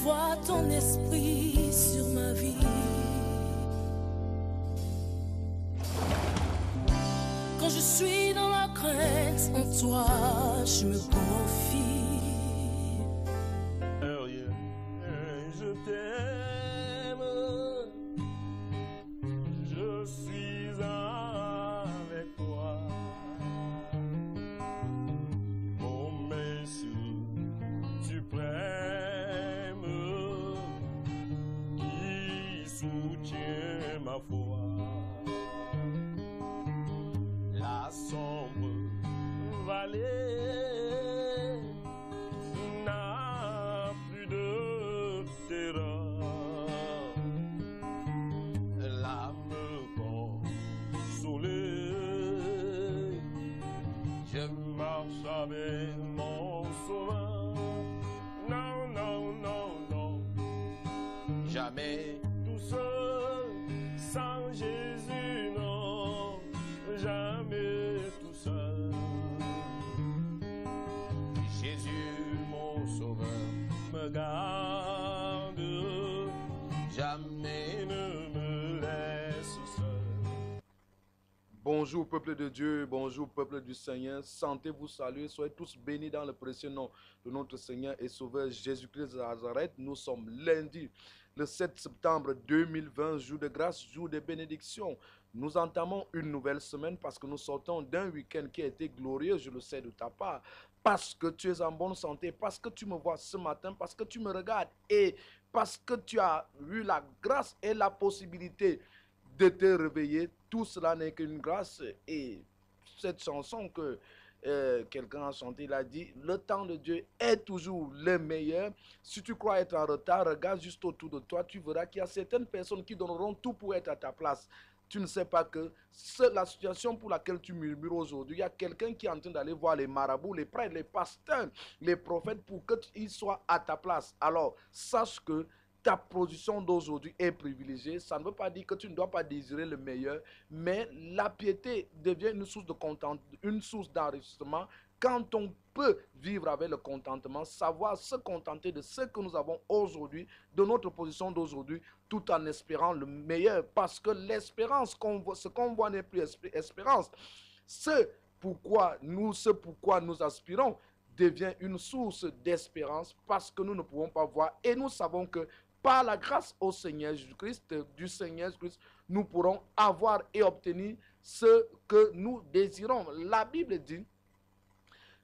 vois ton esprit sur ma vie. Quand je suis dans la crainte, en toi je me confie. Je t'aime, je suis avec toi, mon Messie suprême, qui soutient ma foi. La sombre vallée n'a plus de terreur. L'âme consolée, je marche avec mon sauveur. Non, non, non, non, jamais tout seul, sans Jésus, non, jamais tout seul. Jésus, mon sauveur, me garde, jamais ne me laisse seul. Bonjour peuple de Dieu, bonjour peuple du Seigneur, sentez-vous saluer, soyez tous bénis dans le précieux nom de notre Seigneur et Sauveur Jésus-Christ de Nazareth. Nous sommes lundi, le 7 septembre 2020, jour de grâce, jour de bénédiction. Nous entamons une nouvelle semaine parce que nous sortons d'un week-end qui a été glorieux, je le sais de ta part, parce que tu es en bonne santé, parce que tu me vois ce matin, parce que tu me regardes et parce que tu as eu la grâce et la possibilité de te réveiller. Tout cela n'est qu'une grâce. Et cette chanson que quelqu'un a chantée, il a dit, le temps de Dieu est toujours le meilleur. Si tu crois être en retard, regarde juste autour de toi, tu verras qu'il y a certaines personnes qui donneront tout pour être à ta place. Tu ne sais pas que la situation pour laquelle tu murmures aujourd'hui, il y a quelqu'un qui est en train d'aller voir les marabouts, les prêtres, les pasteurs, les prophètes pour qu'ils soient à ta place. Alors, sache que ta position d'aujourd'hui est privilégiée. Ça ne veut pas dire que tu ne dois pas désirer le meilleur, mais la piété devient une source de contentement, une source d'enrichissement. Quand on peut vivre avec le contentement, savoir se contenter de ce que nous avons aujourd'hui, de notre position d'aujourd'hui, tout en espérant le meilleur. Parce que l'espérance, ce qu'on voit n'est plus espérance. Ce pourquoi nous aspirons devient une source d'espérance parce que nous ne pouvons pas voir et nous savons que par la grâce au Seigneur Jésus-Christ, du Seigneur Jésus-Christ, nous pourrons avoir et obtenir ce que nous désirons. La Bible dit,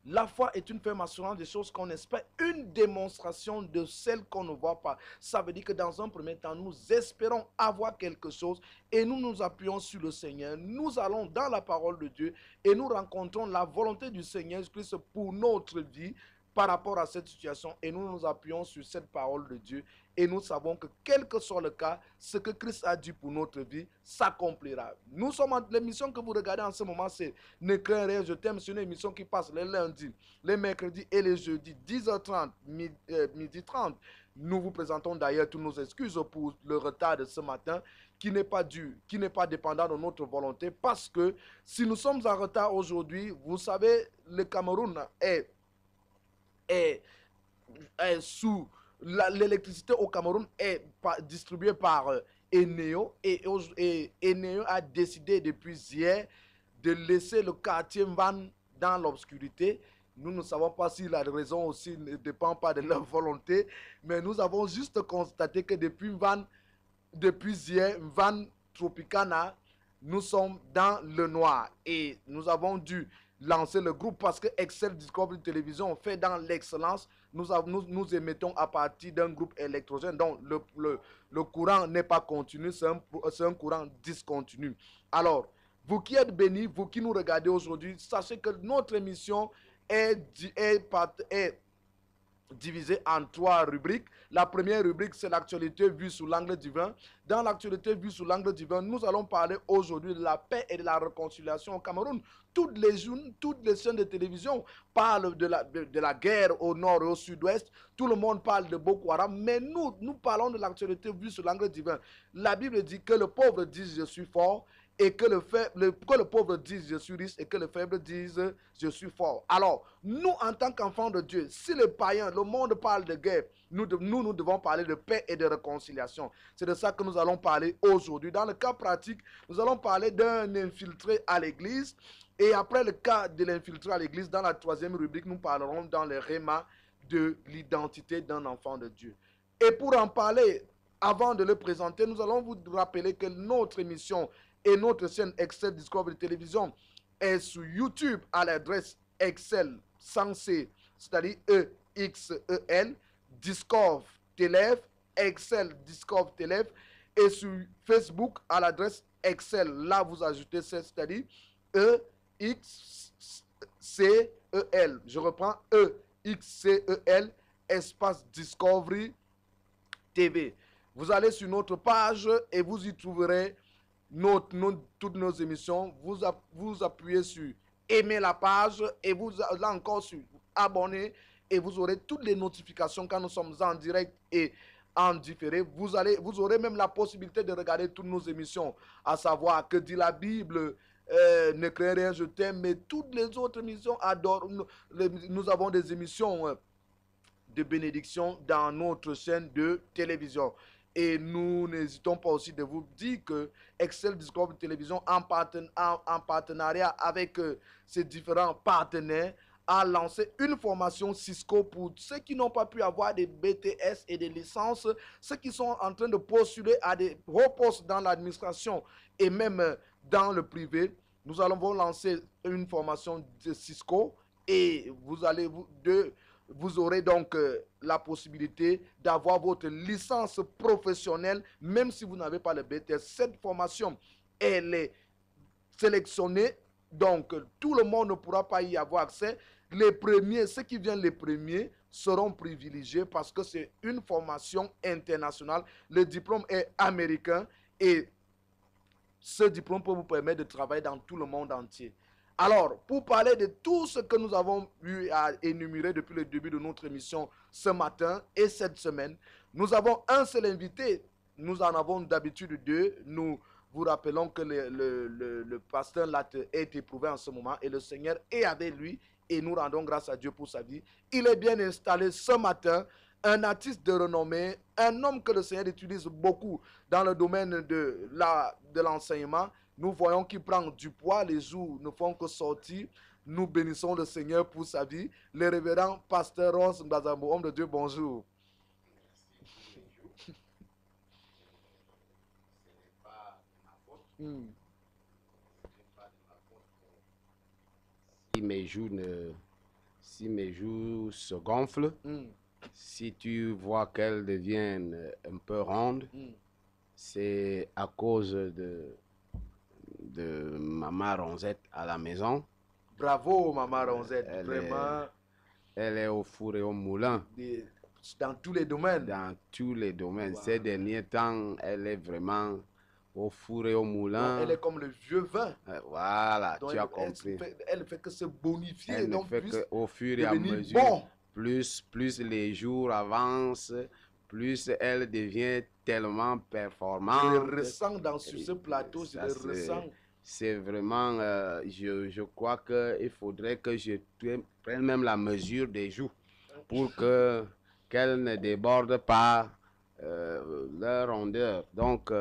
la foi est une ferme assurance des choses qu'on espère, une démonstration de celles qu'on ne voit pas. Ça veut dire que dans un premier temps, nous espérons avoir quelque chose et nous nous appuyons sur le Seigneur. Nous allons dans la parole de Dieu et nous rencontrons la volonté du Seigneur Jésus-Christ pour notre vie par rapport à cette situation et nous nous appuyons sur cette parole de Dieu et nous savons que quel que soit le cas, ce que Christ a dit pour notre vie s'accomplira. Nous sommes en l'émission que vous regardez en ce moment, c'est Ne crains rien, je t'aime. C'est une émission qui passe les lundis, les mercredis et les jeudis, 10h30, midi 30. Nous vous présentons d'ailleurs toutes nos excuses pour le retard de ce matin qui n'est pas dû, qui n'est pas dépendant de notre volonté parce que si nous sommes en retard aujourd'hui, vous savez, le Cameroun est sous l'électricité au Cameroun est distribuée par Eneo et Eneo a décidé depuis hier de laisser le quartier Van dans l'obscurité. Nous ne savons pas si la raison aussi ne dépend pas de leur volonté, mais nous avons juste constaté que depuis hier, Van Tropicana, nous sommes dans le noir et nous avons dû lancer le groupe parce que Excel Discovery Télévision fait dans l'excellence. Nous émettons à partir d'un groupe électrogène. Donc le courant n'est pas continu, c'est un courant discontinu. Alors, vous qui êtes bénis, vous qui nous regardez aujourd'hui, sachez que notre émission est divisé en 3 rubriques. La première rubrique, c'est l'actualité vue sous l'angle divin. Dans l'actualité vue sous l'angle divin, nous allons parler aujourd'hui de la paix et de la réconciliation au Cameroun. Toutes les chaînes de télévision parlent de la guerre au nord et au sud-ouest. Tout le monde parle de Boko Haram, mais nous parlons de l'actualité vue sous l'angle divin. La Bible dit que le pauvre dit « je suis fort » et que que le pauvre dise je suis riche et que le faible dise je suis fort. Alors, nous en tant qu'enfants de Dieu, si les païens, le monde parle de guerre, nous devons parler de paix et de réconciliation. C'est de ça que nous allons parler aujourd'hui. Dans le cas pratique, nous allons parler d'un infiltré à l'église. Et après le cas de l'infiltré à l'église, dans la troisième rubrique, nous parlerons dans le réma de l'identité d'un enfant de Dieu. Et pour en parler, avant de le présenter, nous allons vous rappeler que notre émission et notre chaîne Excel Discovery Télévision est sur YouTube à l'adresse Excel sans C, c'est-à-dire EXEL, Discovery Télève, Excel Discovery Télève, et sur Facebook à l'adresse Excel. Là, vous ajoutez C, c'est-à-dire EXCEL. Je reprends EXCEL, espace Discovery TV. Vous allez sur notre page et vous y trouverez toutes nos émissions. Vous appuyez sur aimer la page et vous là encore sur abonner et vous aurez toutes les notifications quand nous sommes en direct et en différé. Vous aurez même la possibilité de regarder toutes nos émissions, à savoir Que dit la Bible, Ne crée rien, je t'aime, mais toutes les autres émissions adorent. Nous avons des émissions de bénédiction dans notre chaîne de télévision. Et nous n'hésitons pas aussi de vous dire que Excel Discovery Télévision, en partenariat avec ses différents partenaires, a lancé une formation Cisco pour ceux qui n'ont pas pu avoir des BTS et des licences, ceux qui sont en train de postuler à des hauts postes dans l'administration et même dans le privé. Nous allons lancer une formation de Cisco et vous aurez donc la possibilité d'avoir votre licence professionnelle, même si vous n'avez pas le BTS. Cette formation, elle est sélectionnée, donc tout le monde ne pourra pas y avoir accès. Les premiers, ceux qui viennent les premiers, seront privilégiés parce que c'est une formation internationale. Le diplôme est américain et ce diplôme peut vous permettre de travailler dans tout le monde entier. Alors, pour parler de tout ce que nous avons eu à énumérer depuis le début de notre émission ce matin et cette semaine, nous avons un seul invité. Nous en avons d'habitude deux. Nous vous rappelons que le pasteur Latte est éprouvé en ce moment et le Seigneur est avec lui et nous rendons grâce à Dieu pour sa vie. Il est bien installé ce matin, un artiste de renommée, un homme que le Seigneur utilise beaucoup dans le domaine de l'enseignement. Nous voyons qu'il prend du poids, les jours ne font que sortir. Nous bénissons le Seigneur pour sa vie. Le révérend pasteur Ross Mbazambo, homme de Dieu, bonjour. Si mes joues se gonflent, si tu vois qu'elles deviennent un peu rondes, c'est à cause de Maman Ronzette à la maison. Bravo, Maman Ronzette. Vraiment. Elle est au four et au moulin. Dans tous les domaines. Dans tous les domaines. Wow. Ces derniers temps, elle est vraiment au four et au moulin. Donc, elle est comme le vieux vin. Voilà, donc tu as compris. Elle ne fait que se bonifier. Elle donc ne fait qu'au fur et à mesure, bon. plus les jours avancent, plus elle devient tellement performante. Je le ressens sur ce plateau, je le ressens. C'est vraiment, je crois qu'il faudrait que je prenne même la mesure des joues pour qu'elle ne déborde pas leur rondeur. Donc,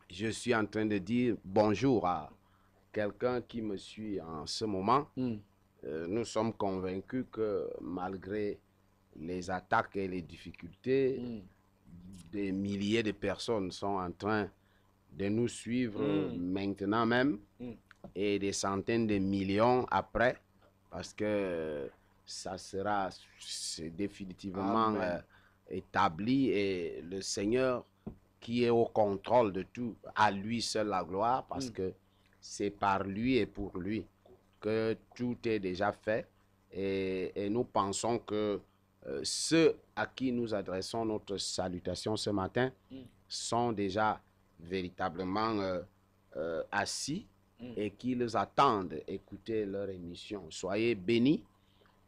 je suis en train de dire bonjour à quelqu'un qui me suit en ce moment. Nous sommes convaincus que malgré les attaques et les difficultés, des milliers de personnes sont en train de nous suivre maintenant même et des centaines de millions après, parce que c'est définitivement établi et le Seigneur qui est au contrôle de tout, à lui seul la gloire, parce que c'est par lui et pour lui que tout est déjà fait et nous pensons que ceux à qui nous adressons notre salutation ce matin sont déjà véritablement assis et qu'ils attendent écouter leur émission. Soyez bénis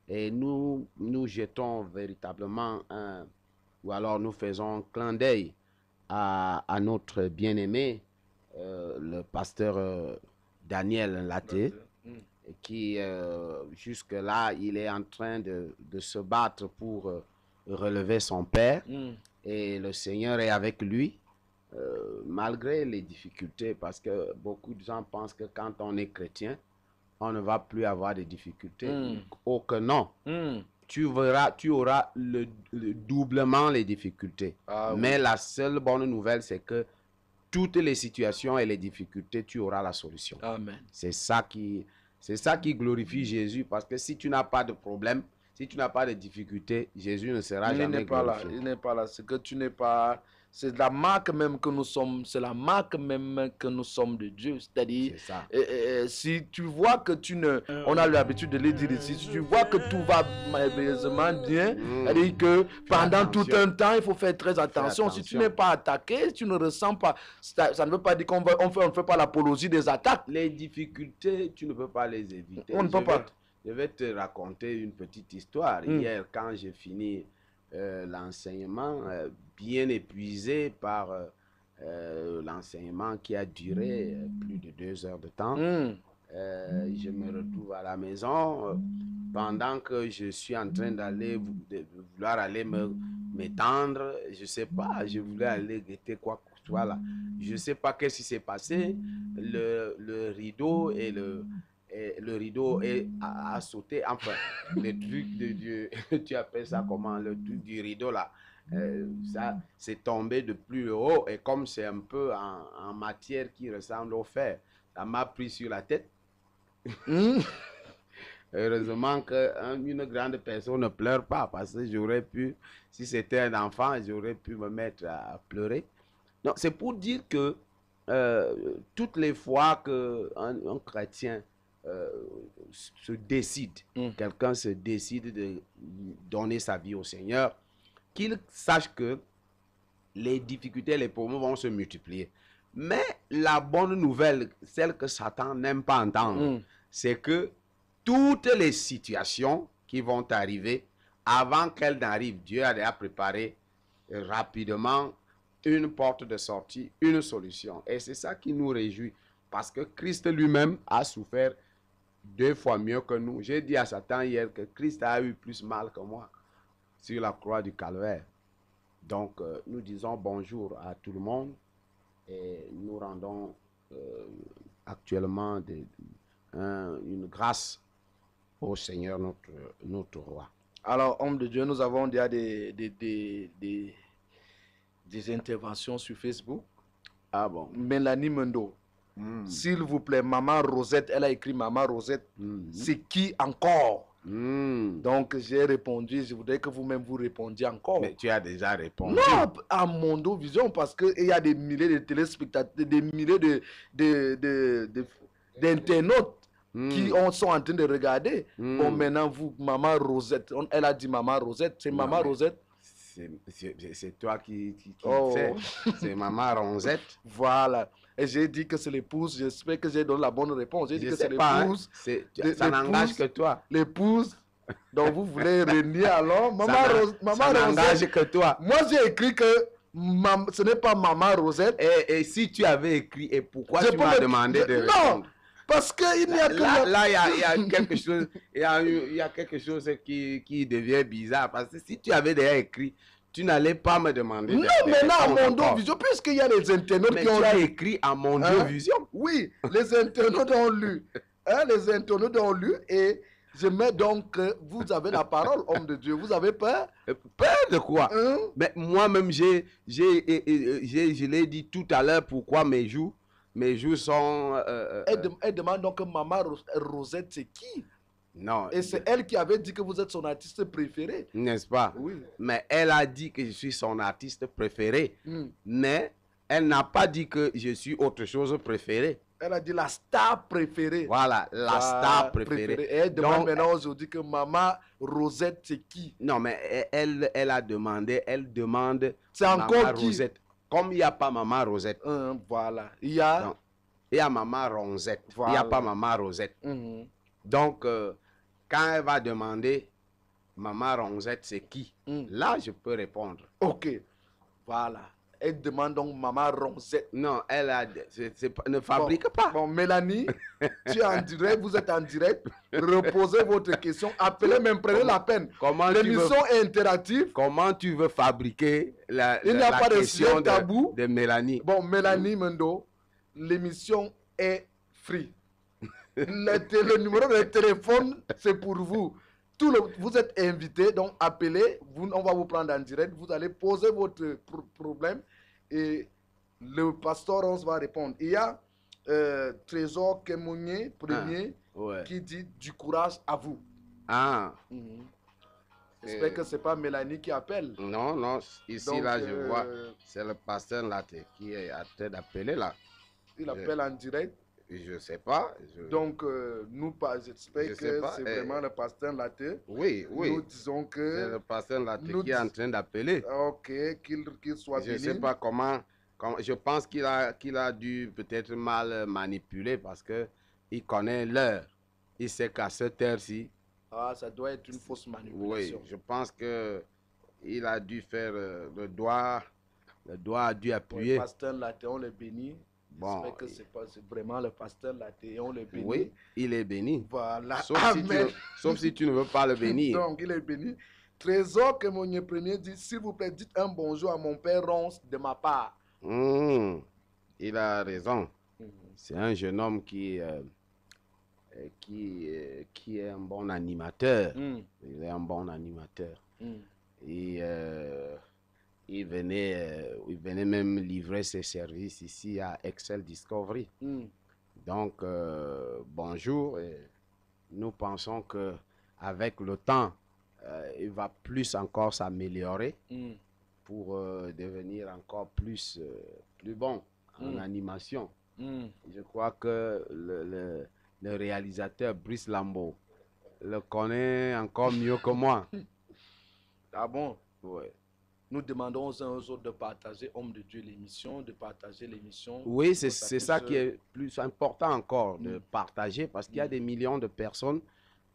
et nous jetons véritablement ou alors nous faisons un clin d'œil à notre bien-aimé le pasteur Daniel Laté, Mm. qui jusque-là, il est en train de se battre pour relever son père. Mm. Et le Seigneur est avec lui, malgré les difficultés, parce que beaucoup de gens pensent que quand on est chrétien, on ne va plus avoir de difficultés. Mm. Oh que non, Mm. tu verras, tu auras le doublement les difficultés. Ah, Mais oui. la seule bonne nouvelle, c'est que toutes les situations et les difficultés, tu auras la solution. Amen. C'est ça qui glorifie Jésus, parce que si tu n'as pas de problème, si tu n'as pas de difficulté, Jésus ne sera Il jamais n'est pas là, glorifié. il n'est pas là. C'est que tu n'es pas. C'est la marque même que nous sommes. C'est la marque même que nous sommes de Dieu. C'est-à-dire, C'est ça. si tu vois que tu ne. On a l'habitude de le dire ici. Si tu vois que tout va merveilleusement bien, c'est-à-dire que pendant tout attention. un temps, il faut faire très attention. Si tu attention. n'es pas attaqué, si tu ne ressens pas. Ça ne veut pas dire on ne fait pas l'apologie des attaques. Les difficultés, tu ne peux pas les éviter. On ne peut pas. Je vais te raconter une petite histoire. Mm. Hier, quand j'ai fini l'enseignement, bien épuisé par l'enseignement qui a duré plus de 2 heures de temps, Mm. je me retrouve à la maison pendant que je suis en train de vouloir aller m'étendre. Je sais pas, je voulais aller guetter quoi que ce soit là. Je sais pas qu'est-ce qui s'est passé. Le rideau le rideau a sauté, enfin, le truc de Dieu, tu appelles ça comment, le truc du rideau là, ça c'est tombé de plus haut, et comme c'est un peu en matière qui ressemble au fer, ça m'a pris sur la tête. Mm. Heureusement qu'une grande personne ne pleure pas, parce que j'aurais pu, si c'était un enfant, j'aurais pu me mettre à pleurer. Donc c'est pour dire que toutes les fois qu'un chrétien se décide, quelqu'un se décide de donner sa vie au Seigneur, qu'il sache que les difficultés, les problèmes vont se multiplier. Mais la bonne nouvelle, celle que Satan n'aime pas entendre, c'est que toutes les situations qui vont arriver, avant qu'elles n'arrivent, Dieu a déjà préparé rapidement une porte de sortie, une solution. Et c'est ça qui nous réjouit, parce que Christ lui-même a souffert 2 fois mieux que nous. J'ai dit à Satan hier que Christ a eu plus mal que moi sur la croix du Calvaire. Donc, nous disons bonjour à tout le monde et nous rendons actuellement une grâce au Seigneur notre roi. Alors, homme de Dieu, nous avons déjà des interventions sur Facebook. Ah bon? Mélanie Mendo. S'il vous plaît, Maman Rosette, elle a écrit Maman Rosette. C'est qui encore? Donc, j'ai répondu. Je voudrais que vous-même vous répondiez encore. Mais tu as déjà répondu. Non, à Mondo Vision, parce qu'il y a des milliers de téléspectateurs, des milliers d'internautes qui sont en train de regarder. Bon, maintenant, vous, Maman Rosette, elle a dit Maman Rosette, c'est Maman Rosette. C'est toi qui Oh. sais. C'est Maman Rosette. Voilà. Et j'ai dit que c'est l'épouse. J'espère que j'ai donné la bonne réponse. J'ai dit Je que sais c'est pas, l'épouse. hein. Ça n'engage que toi. L'épouse. Donc vous voulez renier alors. Ça n'engage que toi. Moi j'ai écrit que ce n'est pas Maman Rosette. Et si tu avais écrit, et pourquoi Je tu peux m'as me- demandé de Non, répondre? parce qu'il n'y a que... Là, il y a quelque chose, il y a quelque chose qui devient bizarre. Parce que si tu avais déjà écrit, tu n'allais pas me demander Non, de maintenant à répondre Mondo encore. Vision, puisqu'il y a les internautes Mais qui ont tu as lu. écrit à mon Dieu Hein? Vision. Oui, les internautes ont lu. Hein, les internautes ont lu et je mets donc que vous avez la parole, homme de Dieu. Vous avez peur? Peur de quoi? Hein? Mais moi-même, je l'ai dit tout à l'heure, pourquoi mes joues sont... Elle demande donc que Maman Rosette, c'est qui? non, Et c'est elle qui avait dit que vous êtes son artiste préféré. n'est-ce pas? Oui. Mais elle a dit que je suis son artiste préféré. Mm. Mais elle n'a pas dit que je suis autre chose préféré. Elle a dit la star préférée. Voilà, la star préférée. Et elle demande Donc, maintenant aujourd'hui que Maman Rosette, c'est qui? non, mais elle a demandé, elle demande C'est encore Maman qui? Rosette. Comme il n'y a pas Maman Rosette, Voilà. Il y a... non, il y a Maman Rosette. Il n'y a Voilà. pas Maman Rosette. Mhm. Donc, quand elle va demander Maman Rosette, c'est qui? Mm. Là, je peux répondre. Ok. Voilà. Elle demande donc maman Rosette. Non, elle a, ne fabrique pas. Bon, Mélanie, tu es en direct, vous êtes en direct. Reposez votre question. Appelez même, prenez la peine. L'émission est interactive. Comment tu veux fabriquer Il n'y a pas de sujet tabou de Mélanie? Bon, Mélanie Mendo, l'émission est free. Le numéro de téléphone, c'est pour vous. Vous êtes invité, donc appelez, on va vous prendre en direct, vous allez poser votre problème et le pasteur Rose va répondre. Il y a Trésor Kemounier, premier, qui dit du courage à vous. Ah. J'espère que ce n'est pas Mélanie qui appelle. Non, non, ici donc, là je vois, c'est le pasteur Latte qui est en train d'appeler là. Il appelle en direct. Je ne sais pas. Donc, j'espère que c'est vraiment le pasteur Latte. Oui, oui. Nous disons que... C'est le pasteur Latte qui est en train d'appeler. Ok, qu'il soit béni. Je ne sais pas comment... Je pense qu'il a dû peut-être mal manipuler parce qu'il connaît l'heure. Il sait qu'à cette heure-ci... Ah, ça doit être une fausse manipulation. Oui, je pense qu'il a dû faire le doigt a dû appuyer. Le pasteur Latte, on le bénit. Bon, j'espère que c'est vraiment le pasteur Latte, on le bénit. Oui, il est béni. Voilà. Sauf si tu ne veux pas le bénir. Donc, il est béni. Trésor que mon premier dit, s'il vous plaît, dites un bonjour à mon père Ronce de ma part. Il a raison. C'est un jeune homme qui est un bon animateur. Il est un bon animateur. Et il venait même livrer ses services ici à Excel Discovery. Donc, bonjour. Et nous pensons qu'avec le temps, il va plus encore s'améliorer pour devenir encore plus bon en animation. Je crois que le réalisateur Brice Lambeau le connaît encore mieux que moi. Ah bon? Oui. Nous demandons aux uns aux autres de partager, homme de Dieu, l'émission, de partager l'émission. Oui, c'est ça qui est plus important encore, de partager, parce qu'il y a des millions de personnes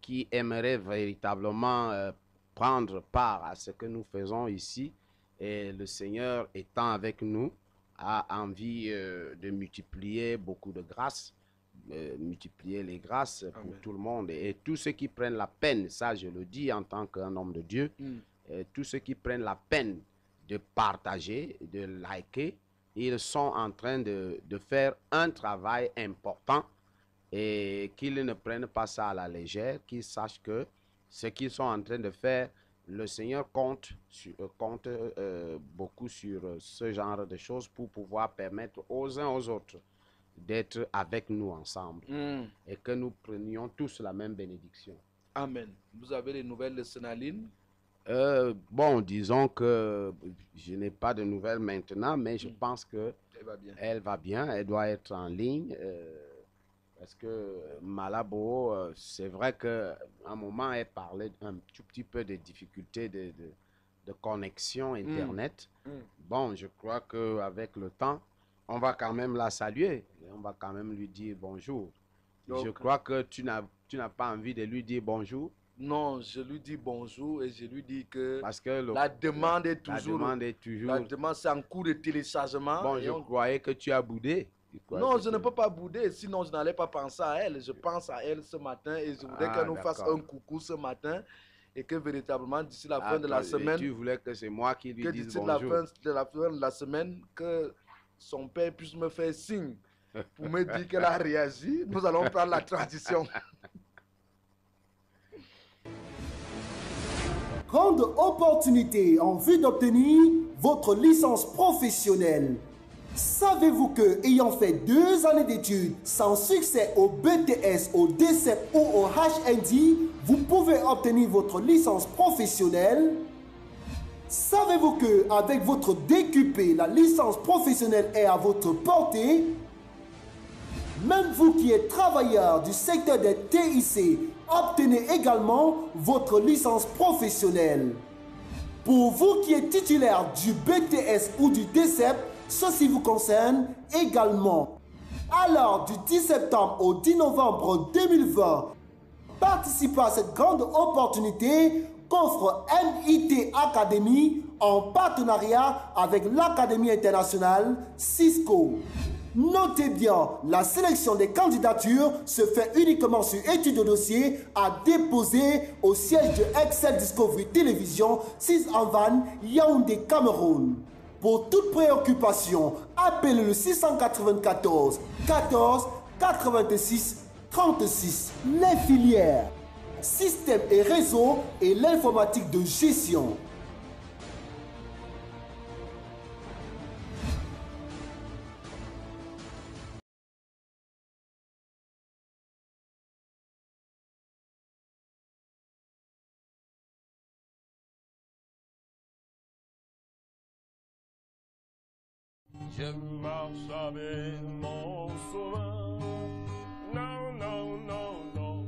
qui aimeraient véritablement prendre part à ce que nous faisons ici. Et le Seigneur étant avec nous, a envie de multiplier beaucoup de grâces, multiplier les grâces pour tout le monde. Et tous ceux qui prennent la peine, ça je le dis en tant qu'un homme de Dieu, tous ceux qui prennent la peine de partager, de liker, ils sont en train de faire un travail important et qu'ils ne prennent pas ça à la légère, qu'ils sachent que ce qu'ils sont en train de faire, le Seigneur compte beaucoup sur ce genre de choses pour pouvoir permettre aux uns aux autres d'être avec nous ensemble et que nous prenions tous la même bénédiction. Amen. Vous avez les nouvelles de Sénaline? Bon, disons que je n'ai pas de nouvelles maintenant, mais je pense que elle va bien. Elle doit être en ligne parce que Malabo, c'est vrai qu'à un moment, elle parlait un tout petit peu des difficultés de connexion Internet. Bon, je crois qu'avec le temps, on va quand même la saluer. Et on va quand même lui dire bonjour. Donc, je crois que tu n'as pas envie de lui dire bonjour. Non, je lui dis bonjour et je lui dis que, parce que la demande est toujours... La demande, c'est en cours de téléchargement. Bon, je croyais que tu as boudé. Non, je ne peux pas bouder, sinon je n'allais pas penser à elle. Je pense à elle ce matin et je voudrais qu'elle nous fasse un coucou ce matin et que véritablement d'ici la fin de la semaine... Tu voulais que c'est moi qui lui dise bonjour. Que d'ici la fin de la semaine, que son père puisse me faire signe pour me dire qu'elle a réagi. Nous allons prendre la tradition. Grande opportunité en vue d'obtenir votre licence professionnelle. Savez-vous que, ayant fait 2 années d'études sans succès au BTS, au DCEP ou au HND, vous pouvez obtenir votre licence professionnelle? Savez-vous que, avec votre DQP, la licence professionnelle est à votre portée? Même vous qui êtes travailleur du secteur des TIC, obtenez également votre licence professionnelle. Pour vous qui êtes titulaire du BTS ou du DCEP, ceci vous concerne également. Alors, du 10 septembre au 10 novembre 2020, participez à cette grande opportunité qu'offre MIT Academy en partenariat avec l'Académie internationale Cisco. Notez bien, la sélection des candidatures se fait uniquement sur étude de dossier à déposer au siège de Excel Discovery Télévision 6 en Van, Yaoundé, Cameroun. Pour toute préoccupation, appelez le 694 14 86 36. Les filières, système et réseau et l'informatique de gestion. Je marche avec mon sauveur. Non, non, non, non.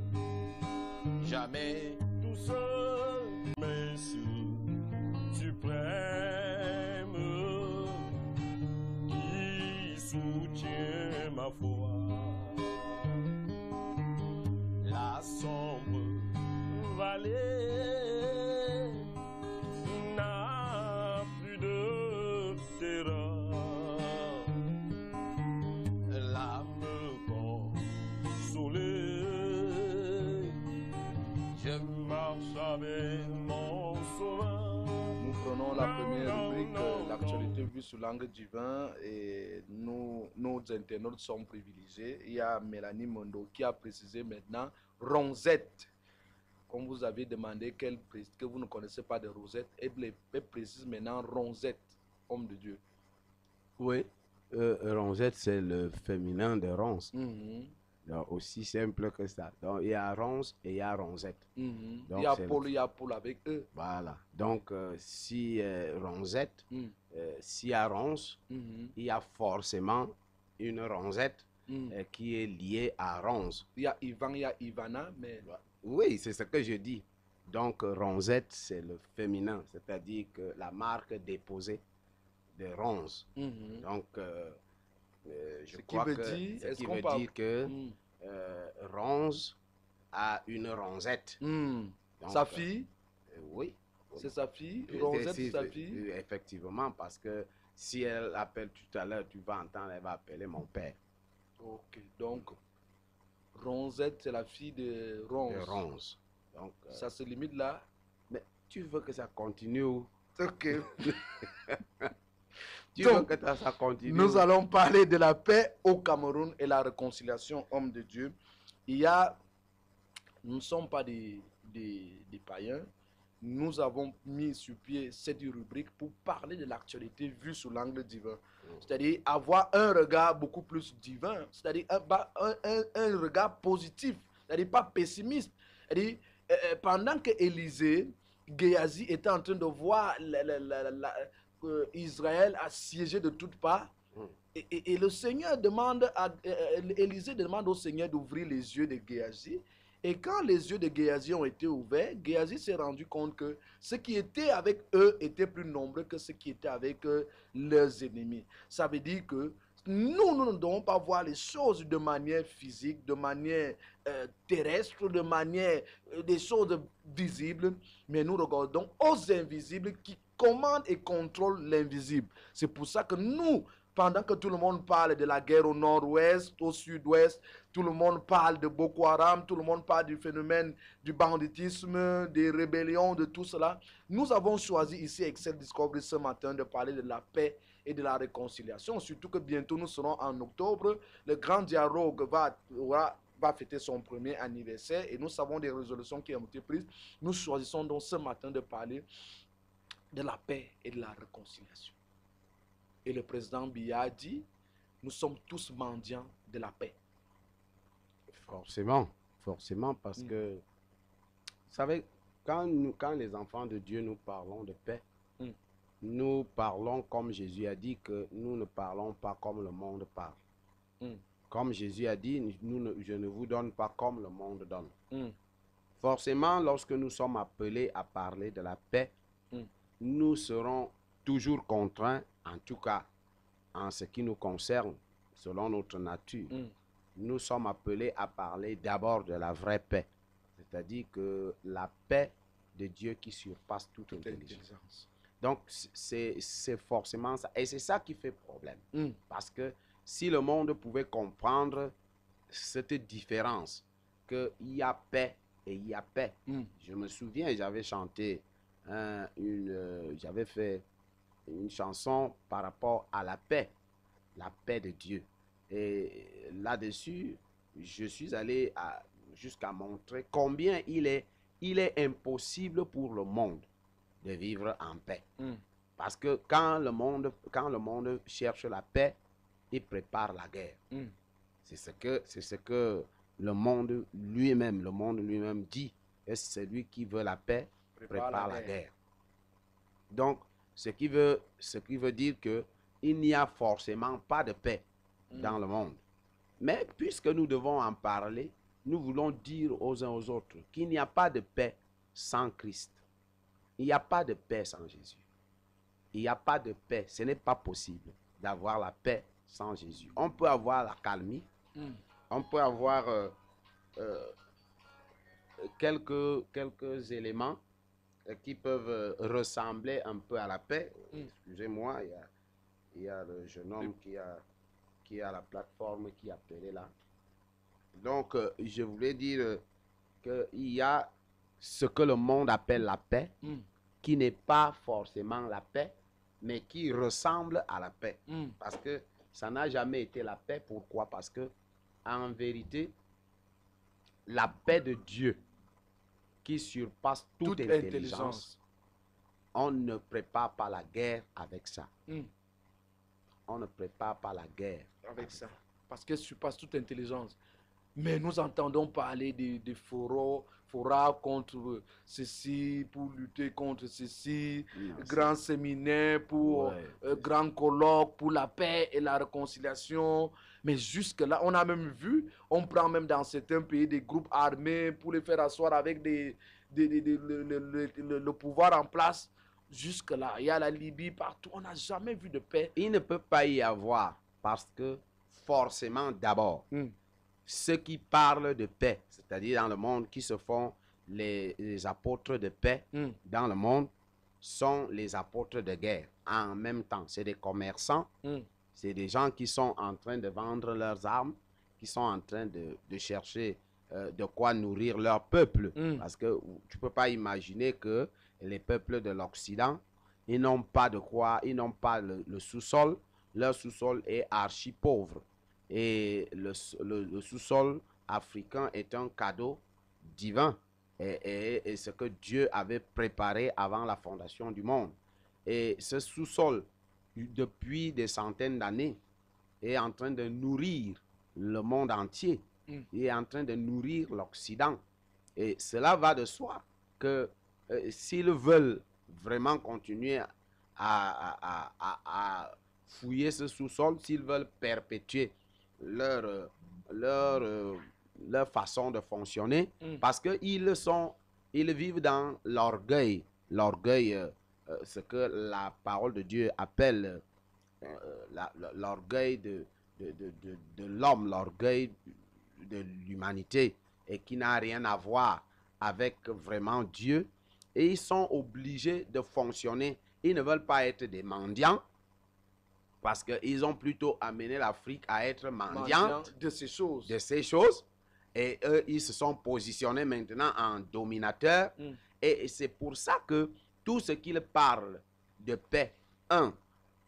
Jamais tout seul. Messie suprême qui soutient ma foi. La sombre vallée n'a plus de terreur. Avec mon sauveur. Nous prenons la première rubrique, l'actualité vue sous l'angle divin, et nos internautes sont privilégiés. Il y a Mélanie Mondo qui a précisé maintenant Rosette. Comme vous avez demandé que vous ne connaissez pas de Rosette, elle précise maintenant Rosette, homme de Dieu. Oui, Rosette, c'est le féminin de Ronce. Donc, aussi simple que ça. Donc, il y a Ronce et il y a Rosette. Il y a Paul avec eux. Voilà. Donc, si Rosette, s'il y a Ronce, il y a forcément une Rosette qui est liée à Ronce. Il y a Ivan, il y a Ivana, mais... Oui, c'est ce que je dis. Donc, Rosette, c'est le féminin, c'est-à-dire que la marque déposée de Ronce. Donc, je crois que ce qui veut dire que Ronce a une Rosette. Donc, sa fille? Oui. C'est sa fille? Rosette, c'est sa fille? Effectivement, parce que si elle appelle tout à l'heure, tu vas entendre, elle va appeler mon père. Ok, donc Rosette, c'est la fille de Ronce. De Ronce. Donc, ça se limite là? Mais tu veux que ça continue? Ok. Donc, ça continue. Nous allons parler de la paix au Cameroun et la réconciliation, homme de Dieu. Nous ne sommes pas des païens. Nous avons mis sur pied cette rubrique pour parler de l'actualité vue sous l'angle divin. C'est-à-dire avoir un regard beaucoup plus divin. C'est-à-dire un regard positif. C'est-à-dire pas pessimiste. C'est-à-dire, pendant que Élisée, Géasi était en train de voir Israël assiégé de toutes parts, et le Seigneur demande Élisée demande au Seigneur d'ouvrir les yeux de Géasi. Et quand les yeux de Géasi ont été ouverts, Géasi s'est rendu compte que ceux qui étaient avec eux étaient plus nombreux que ceux qui étaient avec leurs ennemis. Ça veut dire que nous ne devons pas voir les choses de manière physique, de manière terrestre, de manière des choses visibles, mais nous regardons aux invisibles qui commandent et contrôlent l'invisible. C'est pour ça que nous, pendant que tout le monde parle de la guerre au nord-ouest, au sud-ouest, tout le monde parle de Boko Haram, tout le monde parle du phénomène du banditisme, des rébellions, de tout cela, nous avons choisi ici, Excel Discovery, ce matin, de parler de la paix et de la réconciliation. Surtout que bientôt nous serons en octobre, le grand dialogue va fêter son premier anniversaire et nous savons des résolutions qui ont été prises. Nous choisissons donc ce matin de parler de la paix et de la réconciliation. Et le président Biya a dit, nous sommes tous mendiants de la paix. Forcément, parce que, vous savez, quand les enfants de Dieu, nous parlons de paix, nous parlons comme Jésus a dit que nous ne parlons pas comme le monde parle. Comme Jésus a dit, je ne vous donne pas comme le monde donne. Forcément, lorsque nous sommes appelés à parler de la paix, nous serons toujours contraints, en tout cas en ce qui nous concerne, selon notre nature. Nous sommes appelés à parler d'abord de la vraie paix, c'est-à-dire que la paix de Dieu qui surpasse toute Toute intelligence. intelligence. Donc, c'est forcément ça. Et c'est ça qui fait problème. Mm. Parce que si le monde pouvait comprendre cette différence, qu'il y a paix et il y a paix. Mm. Je me souviens, j'avais chanté, j'avais fait une chanson par rapport à la paix de Dieu. Et là-dessus, je suis allé jusqu'à montrer combien il est impossible pour le monde de vivre en paix. Mm. Parce que quand le monde cherche la paix, il prépare la guerre. Mm. C'est ce que le monde lui-même dit. Et c'est celui qui veut la paix, prépare la guerre. Donc, ce qui veut dire que il n'y a forcément pas de paix dans le monde. Mais puisque nous devons en parler, nous voulons dire aux uns aux autres qu'il n'y a pas de paix sans Christ. Il n'y a pas de paix sans Jésus. Il n'y a pas de paix. Ce n'est pas possible d'avoir la paix sans Jésus. On peut avoir la calmie. On peut avoir quelques éléments qui peuvent ressembler un peu à la paix. Excusez-moi, il y a le jeune homme qui a la plateforme qui est appelé là. Donc, je voulais dire qu'il y a ce que le monde appelle la paix, qui n'est pas forcément la paix, mais qui ressemble à la paix. Parce que ça n'a jamais été la paix. Pourquoi? Parce que, en vérité, la paix de Dieu, qui surpasse toute intelligence, on ne prépare pas la guerre avec ça. On ne prépare pas la guerre avec ça. Parce qu'elle surpasse toute intelligence. Mais nous entendons parler de forats contre ceci, pour lutter contre ceci, grand séminaire pour grand colloque, pour la paix et la réconciliation. Mais jusque-là, on a même vu, on prend même dans certains pays des groupes armés pour les faire asseoir avec le pouvoir en place. Jusque-là, il y a la Libye, partout, on n'a jamais vu de paix. Il ne peut pas y avoir parce que forcément, d'abord, ceux qui parlent de paix, c'est-à-dire dans le monde, qui se font les apôtres de paix dans le monde, sont les apôtres de guerre en même temps. C'est des commerçants, c'est des gens qui sont en train de vendre leurs armes, qui sont en train de chercher de quoi nourrir leur peuple. Parce que tu ne peux pas imaginer que les peuples de l'Occident, ils n'ont pas de quoi, ils n'ont pas le sous-sol. Leur sous-sol est archi pauvre. Et le sous-sol africain est un cadeau divin. Et ce que Dieu avait préparé avant la fondation du monde. Et ce sous-sol, depuis des centaines d'années, est en train de nourrir le monde entier. Il est en train de nourrir l'Occident. Et cela va de soi que s'ils veulent vraiment continuer à fouiller ce sous-sol, s'ils veulent perpétuer leur façon de fonctionner, parce qu'ils vivent dans l'orgueil. L'orgueil, ce que la parole de Dieu appelle l'orgueil de l'homme, l'orgueil de l'humanité, et qui n'a rien à voir avec vraiment Dieu. Et ils sont obligés de fonctionner. Ils ne veulent pas être des mendiants, parce qu'ils ont plutôt amené l'Afrique à être mendiante de ces choses. Et eux, ils se sont positionnés maintenant en dominateurs. Et c'est pour ça que tout ce qu'ils parlent de paix,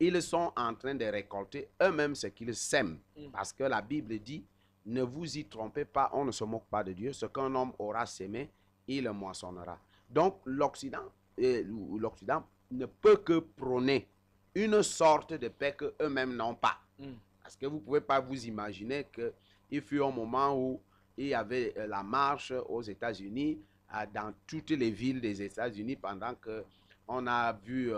ils sont en train de récolter eux-mêmes ce qu'ils sèment. Parce que la Bible dit, ne vous y trompez pas, on ne se moque pas de Dieu. Ce qu'un homme aura sémé, il le moissonnera. Donc l'Occident ne peut que prôner une sorte de paix qu'eux-mêmes n'ont pas. Parce que vous ne pouvez pas vous imaginer qu'il fut un moment où il y avait la marche aux États-Unis, dans toutes les villes des États-Unis, pendant qu'on a vu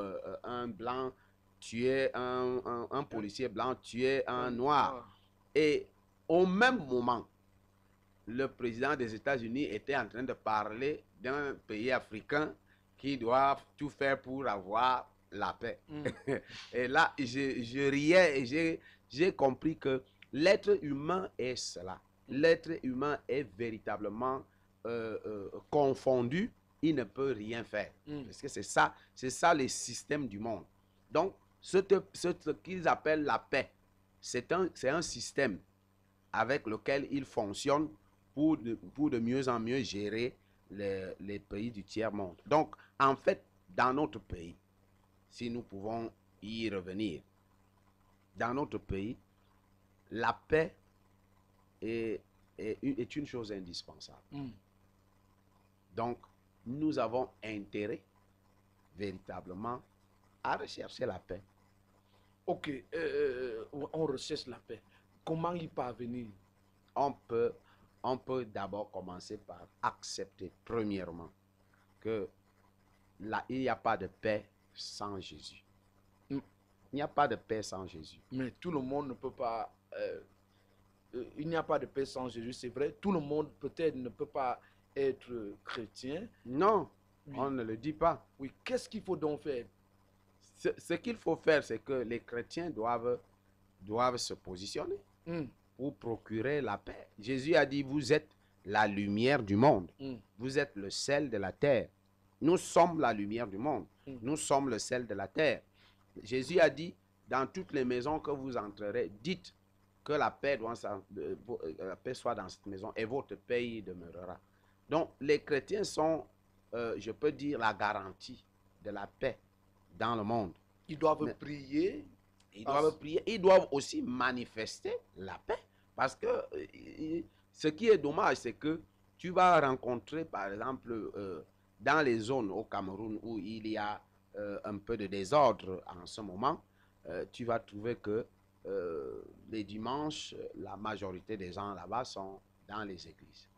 un blanc tuer, un policier blanc tuer un noir. Et au même moment, le président des États-Unis était en train de parler d'un pays africain qui doit tout faire pour avoir la paix. Et là, je riais et j'ai compris que l'être humain est cela. L'être humain est véritablement confondu. il ne peut rien faire. Parce que c'est ça le système du monde. Donc, ce qu'ils appellent la paix, c'est un système avec lequel ils fonctionnent pour de mieux en mieux gérer les pays du tiers-monde. Donc, en fait, dans notre pays, si nous pouvons y revenir, dans notre pays, la paix est une chose indispensable. Donc, nous avons intérêt véritablement à rechercher la paix. Ok, on recherche la paix. Comment y parvenir? On peut d'abord commencer par accepter, premièrement, que il n'y a pas de paix sans Jésus. Il n'y a pas de paix sans Jésus. Mais tout le monde ne peut pas... il n'y a pas de paix sans Jésus, c'est vrai. Tout le monde peut-être ne peut pas être chrétien. Non, Oui. on ne le dit pas. Oui, qu'est-ce qu'il faut donc faire? Ce qu'il faut faire, c'est que les chrétiens doivent se positionner pour procurer la paix. Jésus a dit, vous êtes la lumière du monde. Vous êtes le sel de la terre. Nous sommes la lumière du monde. Nous sommes le sel de la terre. Jésus a dit, dans toutes les maisons que vous entrerez, dites que la paix soit dans cette maison et votre paix y demeurera. Donc, les chrétiens sont, je peux dire, la garantie de la paix dans le monde. Ils doivent prier. Ils doivent prier. Ils doivent aussi manifester la paix. Parce que ce qui est dommage, c'est que tu vas rencontrer, par exemple, dans les zones au Cameroun où il y a un peu de désordre en ce moment, tu vas trouver que les dimanches, la majorité des gens là-bas sont dans les églises.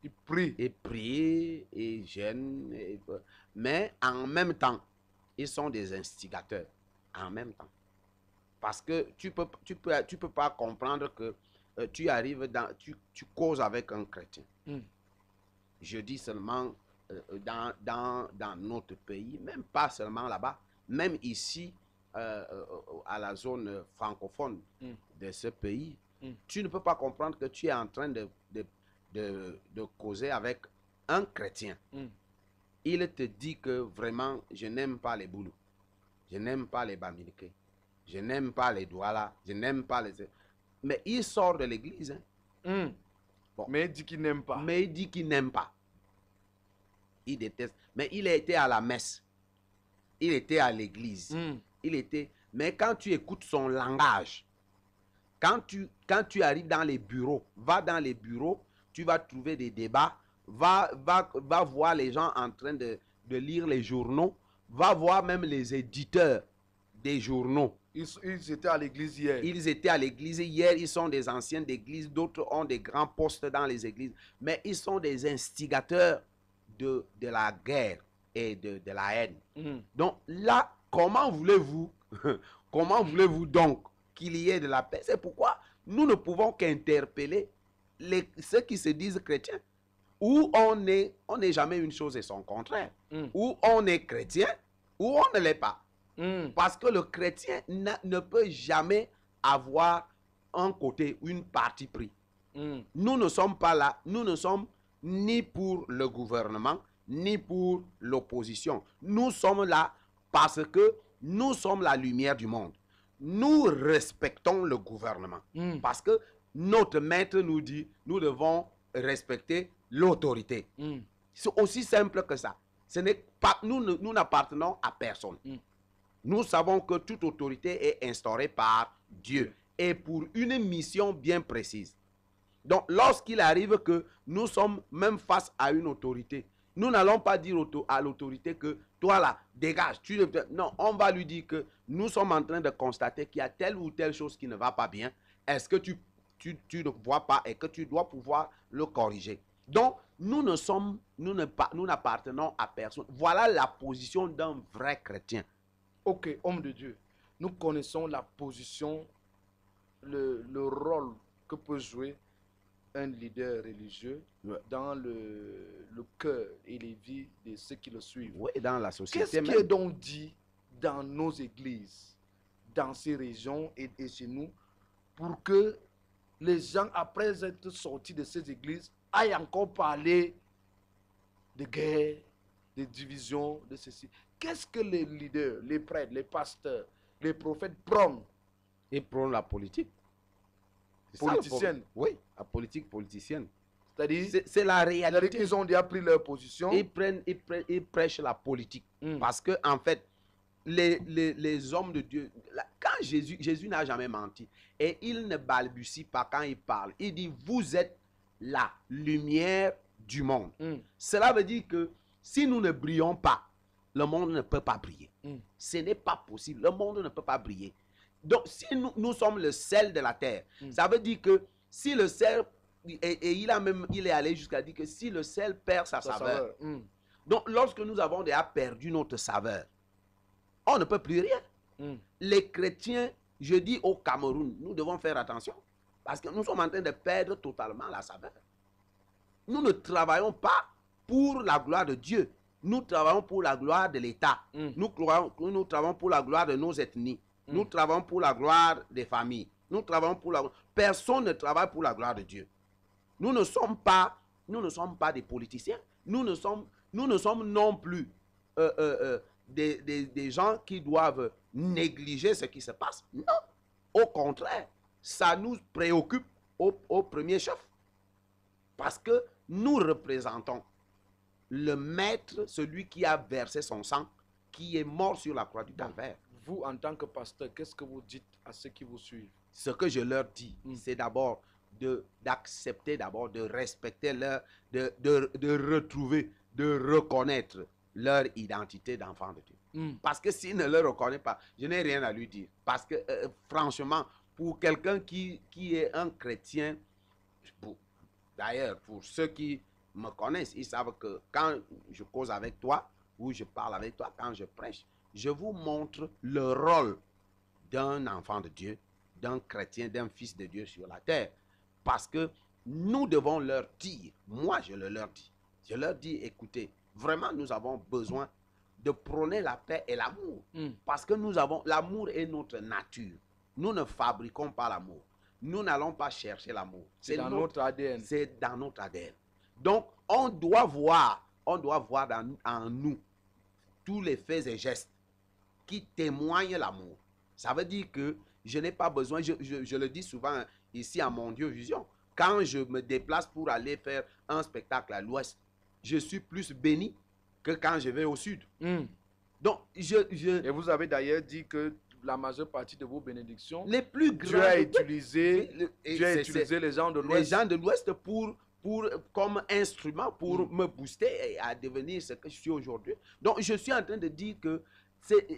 Ils prient. Et prient, et jeûnent. Mais en même temps, ils sont des instigateurs. En même temps. Parce que tu peux pas comprendre que tu arrives tu causes avec un chrétien. Je dis seulement dans notre pays, même pas seulement là-bas, même ici, à la zone francophone de ce pays, tu ne peux pas comprendre que tu es en train de causer avec un chrétien. Il te dit que vraiment, je n'aime pas les boulous, je n'aime pas les bamileke, je n'aime pas les douala, je n'aime pas les... Mais il sort de l'église. Bon. Mais il dit qu'il n'aime pas. Mais il dit qu'il n'aime pas. Il déteste. Mais il a été à la messe. Il était à l'église. Mais quand tu écoutes son langage, quand tu arrives dans les bureaux, va dans les bureaux, tu vas trouver des débats, va voir les gens en train de lire les journaux, va voir même les éditeurs des journaux. Ils étaient à l'église hier. Ils étaient à l'église hier, ils sont des anciens d'église, d'autres ont des grands postes dans les églises, mais ils sont des instigateurs de la guerre et de la haine. Donc là, comment voulez-vous donc qu'il y ait de la paix? C'est pourquoi nous ne pouvons qu'interpeller ceux qui se disent chrétiens, où on n'est jamais une chose et son contraire, où on est chrétien, où on ne l'est pas. Parce que le chrétien ne peut jamais avoir un côté, une partie pris. Nous ne sommes pas là, nous ne sommes ni pour le gouvernement, ni pour l'opposition. Nous sommes là parce que nous sommes la lumière du monde. Nous respectons le gouvernement. Parce que notre maître nous dit, nous devons respecter l'autorité. C'est aussi simple que ça. Ce n'est pas, nous n'appartenons à personne. Nous savons que toute autorité est instaurée par Dieu et pour une mission bien précise. Donc, lorsqu'il arrive que nous sommes même face à une autorité, nous n'allons pas dire à l'autorité que toi là, dégage. Non, on va lui dire que nous sommes en train de constater qu'il y a telle ou telle chose qui ne va pas bien. Est-ce que tu ne vois pas et que tu dois pouvoir le corriger? Donc, nous n'appartenons à personne. Voilà la position d'un vrai chrétien. Ok, homme de Dieu, nous connaissons la position, le rôle que peut jouer un leader religieux dans le cœur et les vies de ceux qui le suivent. Oui, dans la société. Qu'est-ce qui est donc dit dans nos églises, dans ces régions et chez nous, pour que les gens, après être sortis de ces églises, aillent encore parler de guerre, des divisions, de ceci. Qu'est-ce que les leaders, les prêtres, les pasteurs, les prophètes prônent? Ils prônent la politique. C'est ça le Politicienne. problème. Oui, la politique politicienne. C'est-à-dire C'est la réalité. qu'ils ont déjà pris leur position. Ils prêchent la politique. Mm. Parce que, en fait, les hommes de Dieu, quand Jésus n'a jamais menti, et il ne balbutie pas quand il parle. Il dit, vous êtes la lumière du monde. Mm. Cela veut dire que si nous ne brillons pas, le monde ne peut pas briller. Mm. Ce n'est pas possible. Le monde ne peut pas briller. Donc, si nous sommes le sel de la terre, ça veut dire que si le sel, et il est allé jusqu'à dire que si le sel perd sa saveur, donc lorsque nous avons déjà perdu notre saveur, on ne peut plus rien. Les chrétiens, je dis au Cameroun, nous devons faire attention, parce que nous sommes en train de perdre totalement la saveur. Nous ne travaillons pas pour la gloire de Dieu. Nous travaillons pour la gloire de l'État. Nous travaillons pour la gloire de nos ethnies. Nous travaillons pour la gloire des familles. Nous travaillons pour la... Personne ne travaille pour la gloire de Dieu. Nous ne sommes pas des politiciens. Nous ne sommes non plus des gens qui doivent négliger ce qui se passe. Non. Au contraire, ça nous préoccupe au premier chef. Parce que nous représentons le maître, celui qui a versé son sang, qui est mort sur la croix du calvaire. Vous, en tant que pasteur, qu'est-ce que vous dites à ceux qui vous suivent? Ce que je leur dis, c'est d'abord d'accepter, d'abord de respecter de retrouver, de reconnaître leur identité d'enfant de Dieu. Parce que s'ils ne le reconnaissent pas, je n'ai rien à lui dire. Parce que, franchement, pour quelqu'un qui est un chrétien, d'ailleurs, pour ceux qui me connaissent, ils savent que quand je cause avec toi, ou je parle avec toi, quand je prêche, je vous montre le rôle d'un enfant de Dieu, d'un chrétien, d'un fils de Dieu sur la terre. Parce que nous devons leur dire, moi je leur dis, je leur dis, écoutez, vraiment nous avons besoin de prôner la paix et l'amour. Parce que l'amour est notre nature. Nous ne fabriquons pas l'amour. Nous n'allons pas chercher l'amour. C'est dans notre ADN. C'est dans notre ADN. Donc, on doit voir en nous tous les faits et gestes qui témoignent l'amour. Ça veut dire que je n'ai pas besoin, je le dis souvent ici à Mon Dieu Vision, quand je me déplace pour aller faire un spectacle à l'ouest, je suis plus béni que quand je vais au sud. Donc, Et vous avez d'ailleurs dit que la majeure partie de vos bénédictions, les plus grands, Dieu a utilisé les gens de l'ouest. Les gens de l'ouest comme instrument pour me booster et à devenir ce que je suis aujourd'hui. Donc, je suis en train de dire que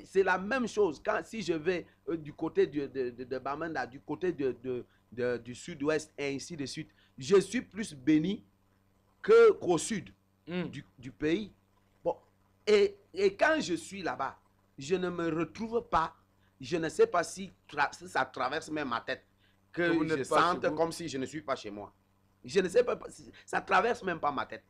c'est la même chose. Si je vais du côté de Bamenda, du côté du sud-ouest et ainsi de suite, je suis plus béni qu'au sud du pays. Bon. Et quand je suis là-bas, je ne me retrouve pas, je ne sais pas si ça traverse même ma tête, que je sente comme si je ne suis pas chez moi. Je ne sais pas, ça traverse même pas ma tête.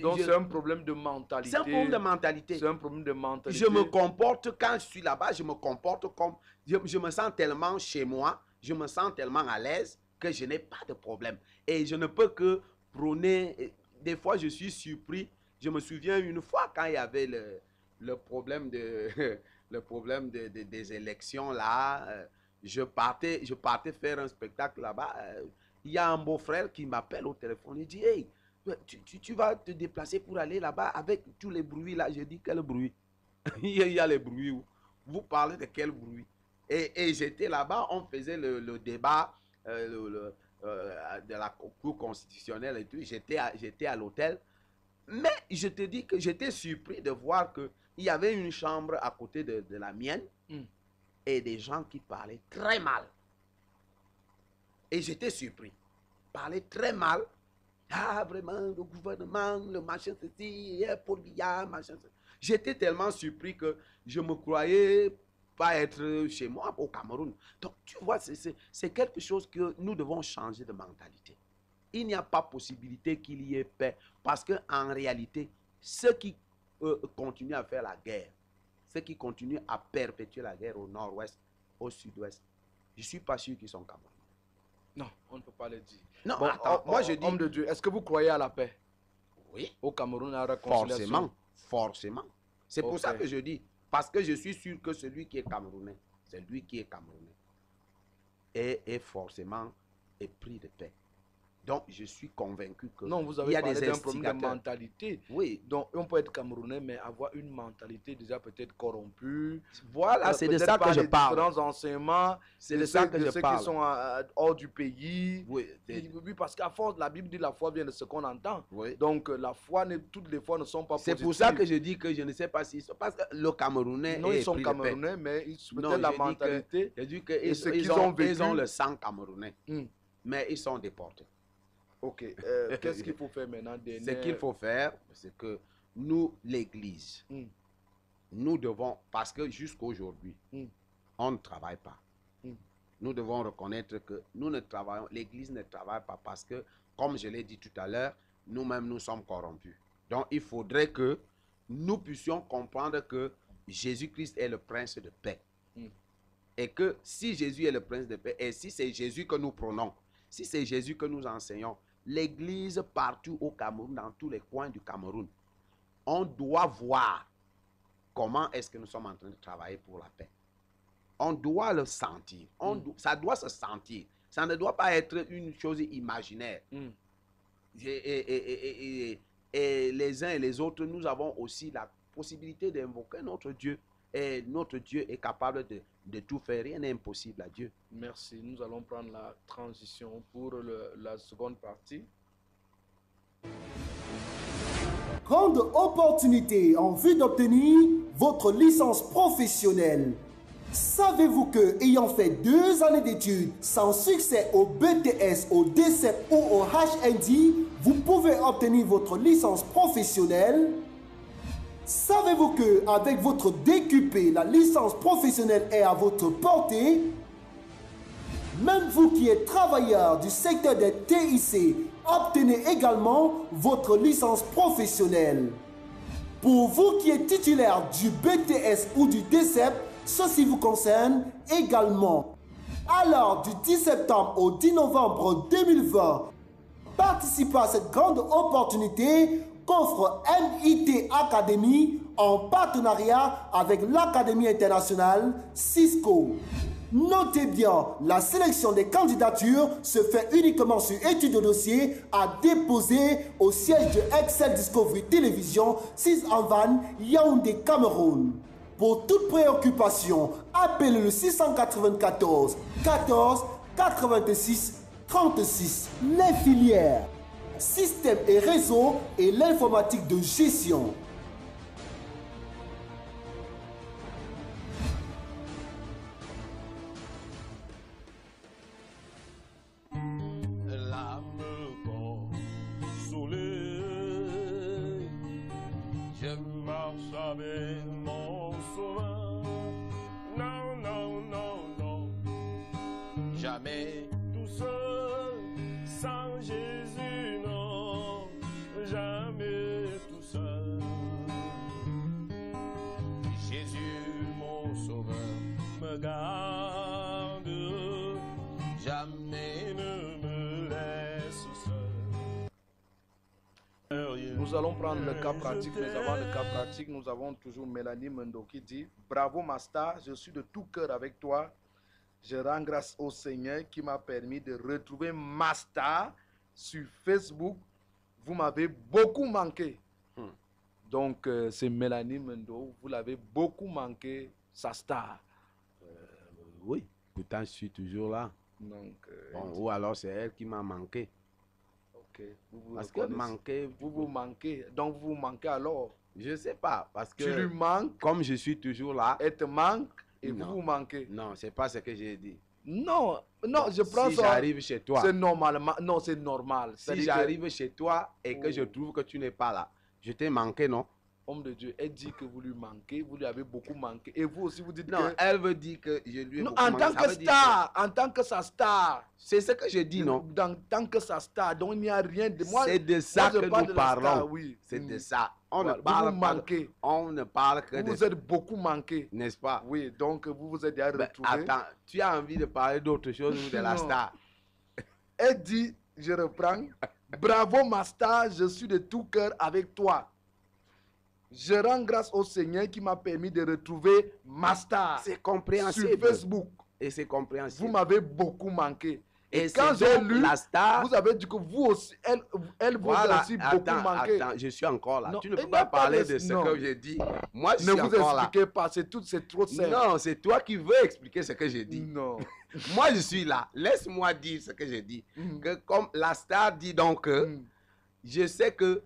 Donc c'est un problème de mentalité. C'est un problème de mentalité. C'est un problème de mentalité. Je me comporte, quand je suis là-bas, je me comporte comme... Je me sens tellement chez moi, je me sens tellement à l'aise que je n'ai pas de problème. Et je ne peux que prôner... Des fois, je suis surpris. Je me souviens une fois quand il y avait le problème des élections là. Je partais faire un spectacle là-bas. Il y a un beau-frère qui m'appelle au téléphone. Il dit, hey, tu vas te déplacer pour aller là-bas avec tous les bruits là. Je dis, quel bruit? Il y a les bruits où? Vous parlez de quel bruit? Et j'étais là-bas, on faisait le débat de la Cour constitutionnelle et tout. J'étais à l'hôtel. Mais je te dis que j'étais surpris de voir qu'il y avait une chambre à côté de la mienne et des gens qui parlaient très mal. Et j'étais surpris. Parlaient très mal. Ah, vraiment, le gouvernement, le machin, ceci, Paul Biya, machin, ceci. J'étais tellement surpris que je me croyais pas être chez moi au Cameroun. Donc, tu vois, c'est quelque chose que nous devons changer de mentalité. Il n'y a pas possibilité qu'il y ait paix. Parce qu'en réalité, ceux qui continuent à faire la guerre, ceux qui continuent à perpétuer la guerre au nord-ouest, au sud-ouest, je ne suis pas sûr qu'ils sont Camerounais. Non, on ne peut pas le dire. Non, attends, moi je dis... Homme de Dieu, est-ce que vous croyez à la paix? Oui. Au Cameroun, à la réconciliation? Forcément. forcément. C'est pour Ok. ça que je dis, parce que je suis sûr que celui qui est camerounais, est forcément épris de paix. Donc, je suis convaincu que Non, vous il avez y a parlé des d'un problème de instigateurs. mentalité. Oui, Donc, on peut être camerounais, mais avoir une mentalité déjà peut-être corrompue. voilà, c'est de peut-être ça par que je les parle. différents enseignements. C'est de ça que je ceux parle. qui sont hors du pays. Oui, Oui, parce qu'à force, la Bible dit la foi vient de ce qu'on entend. oui. Donc, la foi, toutes les fois ne sont pas C'est positives. pour ça que je dis que je ne sais pas s'ils sont... Parce que le Camerounais Non, est ils sont épris de paix. camerounais, mais Non, peut-être la je dis que- mentalité. Je dis Et ce qu'ils qu'ils ont vécu- ils ont le sang camerounais, Hmm. mais ils sont déportés. Ok, qu'est-ce qu'il faut faire maintenant? Ce qu'il faut faire, c'est que nous, l'Église, Hmm. nous devons, parce que jusqu'aujourd'hui, Hmm. on ne travaille pas. Hmm. Nous devons reconnaître que nous ne travaillons, l'Église ne travaille pas parce que, comme je l'ai dit tout à l'heure, nous-mêmes nous sommes corrompus. Donc il faudrait que nous puissions comprendre que Jésus-Christ est le prince de paix. Hmm. Et que si Jésus est le prince de paix, et si c'est Jésus que nous prenons, si c'est Jésus que nous enseignons, l'Église partout au Cameroun, dans tous les coins du Cameroun, on doit voir comment est-ce que nous sommes en train de travailler pour la paix. On doit le sentir. Ça doit se sentir. Ça ne doit pas être une chose imaginaire. Hmm. Et les uns et les autres, nous avons aussi la possibilité d'invoquer notre Dieu. Et notre Dieu est capable de tout faire. Rien n'est impossible à Dieu. Merci. Nous allons prendre la transition pour la seconde partie. Grande opportunité en vue d'obtenir votre licence professionnelle. Savez-vous que, ayant fait 2 années d'études sans succès au BTS, au DCEP ou au HND, vous pouvez obtenir votre licence professionnelle? Savez-vous que, avec votre DQP, la licence professionnelle est à votre portée? Même vous qui êtes travailleur du secteur des TIC, obtenez également votre licence professionnelle. Pour vous qui êtes titulaire du BTS ou du DCEP, ceci vous concerne également. Alors, du 10 septembre au 10 novembre 2020, participez à cette grande opportunité qu'offre MIT Academy en partenariat avec l'Académie internationale Cisco. Notez bien, la sélection des candidatures se fait uniquement sur étude de dossier à déposer au siège de Excel Discovery Télévision 6 en Van, Yaoundé, Cameroun. Pour toute préoccupation, appelez le 694 14 86 36. Les filières, système et réseau et l'informatique de gestion. L'âme consolée, je marche avec mon sauveur. Non, non, non, non, jamais tout seul, sans Jésus, non, jamais tout seul. Jésus, mon sauveur, me garde, jamais ne me laisse seul. Nous allons prendre le cas pratique, mais avant le cas pratique, nous avons toujours Mélanie Mendo qui dit « Bravo Master, je suis de tout cœur avec toi. Je rends grâce au Seigneur qui m'a permis de retrouver Master sur Facebook. Vous m'avez beaucoup manqué. Donc, c'est Mélanie Mendo, vous l'avez beaucoup manqué, sa star. Oui, pourtant je suis toujours là. Donc, Bon, ou alors c'est elle qui m'a manqué. ok, vous vous Parce que reconnaissez. manquer, Vous vous manquez, donc vous vous manquez alors. je sais pas, parce Tu lui que manques, comme je suis toujours là, elle te manque et Non. vous vous manquez. non, c'est pas ce que j'ai dit. Non, non, je prends Si ça. j'arrive chez toi, C'est normalement, non, c'est normal. si C'est-à-dire que, j'arrive chez toi et que je Oh. trouve que tu n'es pas là, je t'ai manqué, non? homme de Dieu, elle dit que vous lui manquez, vous lui avez beaucoup manqué. Et vous aussi, vous dites Non, que... elle veut dire que je lui ai Non, beaucoup en manqué. tant Ça que veut dire star, en tant que sa star. c'est ce que je dis, non? En tant que sa star, donc il n'y a rien de... Moi, C'est de ça je que parle nous de la star, parlons. oui. C'est Mm. de ça. On Voilà, ne parle vous pas. manquez. On ne parle que Vous de vous êtes beaucoup manqué. N'est-ce pas? Oui, donc vous vous êtes déjà Ben, retrouvé. attends, tu as envie de parler d'autre chose ou de la Non. star? Elle dit, je reprends, bravo ma star, je suis de tout cœur avec toi. Je rends grâce au Seigneur qui m'a permis de retrouver ma star C'est sur compréhensible. Facebook. Et c'est Vous compréhensible. m'avez beaucoup manqué. Et Et quand c'est j'ai donc lu, la star. vous avez dit que vous aussi, elle vous a Voilà, aussi beaucoup manqué. attends, je suis encore là. Non, Tu ne il peux n'y a pas pas parler de- de ce non. que j'ai dit. Moi, je Ne suis vous encore là. expliquez pas, c'est trop simple. Non, c'est toi qui veux expliquer ce que j'ai dit. Non. Moi, je suis là. Laisse-moi dire ce que j'ai dit. Mm. Que comme la star dit donc que Mm. je sais que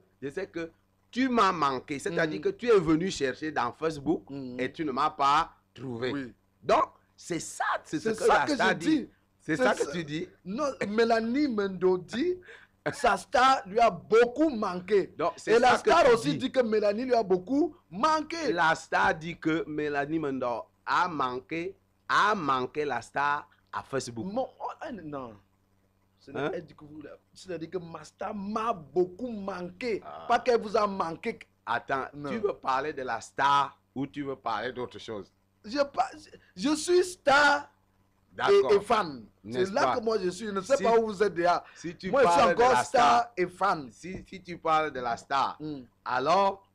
tu m'as manqué. C'est-à-dire Mm. que tu es venu chercher dans Facebook Mm. et tu ne m'as pas trouvé. Oui. Donc, c'est ça, c'est ce C'est que ça la que star je dit. dis. C'est C'est ça ça. que tu dis. Non, Mélanie Mendo dit, sa star lui a beaucoup manqué. Donc, c'est Et la ça que star tu aussi dis. dit que Mélanie lui a beaucoup manqué. La star dit que Mélanie Mendor a manqué la star à Facebook. Non. Hein? C'est-à-dire que ma star m'a beaucoup manqué. Ah. Pas qu'elle vous a manqué. Attends, Non. tu veux parler de la star ou tu veux parler d'autre chose? Je suis star D'accord. et fan. C'est N'est-ce là pas? que moi je suis. Je ne sais Si- pas où vous êtes déjà. Si tu Moi je suis parles de encore la star et fan. si tu parles de la star, Mm. alors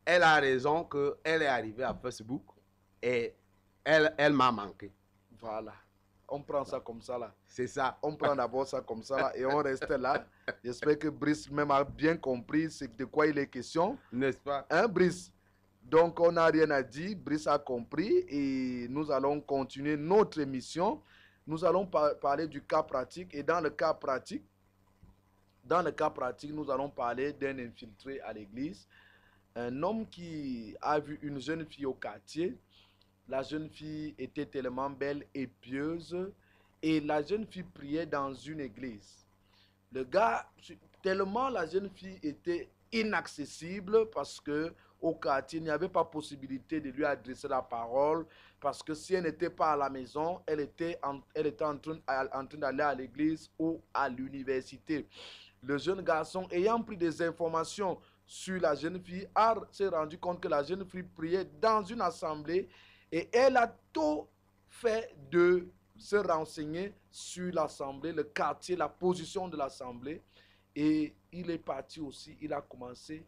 elle a raison qu'elle est arrivée à Facebook et elle m'a manqué. Voilà. On prend ça comme ça là. C'est ça. On prend d'abord ça comme ça là et on reste là. J'espère que Brice même a bien compris de quoi il est question. N'est-ce pas? Hein, Brice? Donc, on n'a rien à dire. Brice a compris et nous allons continuer notre émission. Nous allons parler du cas pratique. Et dans le cas pratique, nous allons parler d'un infiltré à l'église. Un homme qui a vu une jeune fille au quartier. La jeune fille était tellement belle et pieuse. Et la jeune fille priait dans une église. Le gars, tellement la jeune fille était inaccessible parce que au quartier, il n'y avait pas possibilité de lui adresser la parole parce que si elle n'était pas à la maison, elle était en train d'aller à l'église ou à l'université. Le jeune garçon, ayant pris des informations sur la jeune fille, s'est rendu compte que la jeune fille priait dans une assemblée et elle a tout fait de se renseigner sur l'assemblée, le quartier, la position de l'assemblée. Et il est parti aussi, il a commencé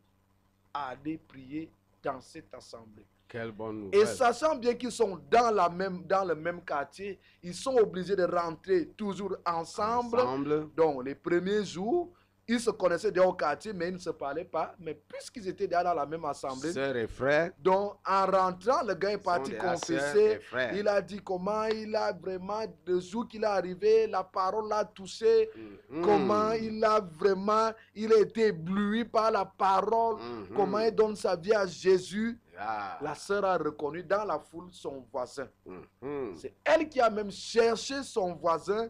à aller prier dans cette assemblée. Quelle bonne nouvelle. Et sachant bien qu'ils sont dans le même quartier, ils sont obligés de rentrer toujours ensemble. Donc, les premiers jours, ils se connaissaient déjà au quartier, mais ils ne se parlaient pas. Mais puisqu'ils étaient déjà dans la même assemblée, Sœurs et frères. donc en rentrant, le gars est parti confesser. Il a dit comment il a vraiment, le jour qu'il est arrivé, la parole l'a touché. Comment il a été ébloui par la parole. Comment il donne sa vie à Jésus. La sœur a reconnu dans la foule son voisin. C'est elle qui a même cherché son voisin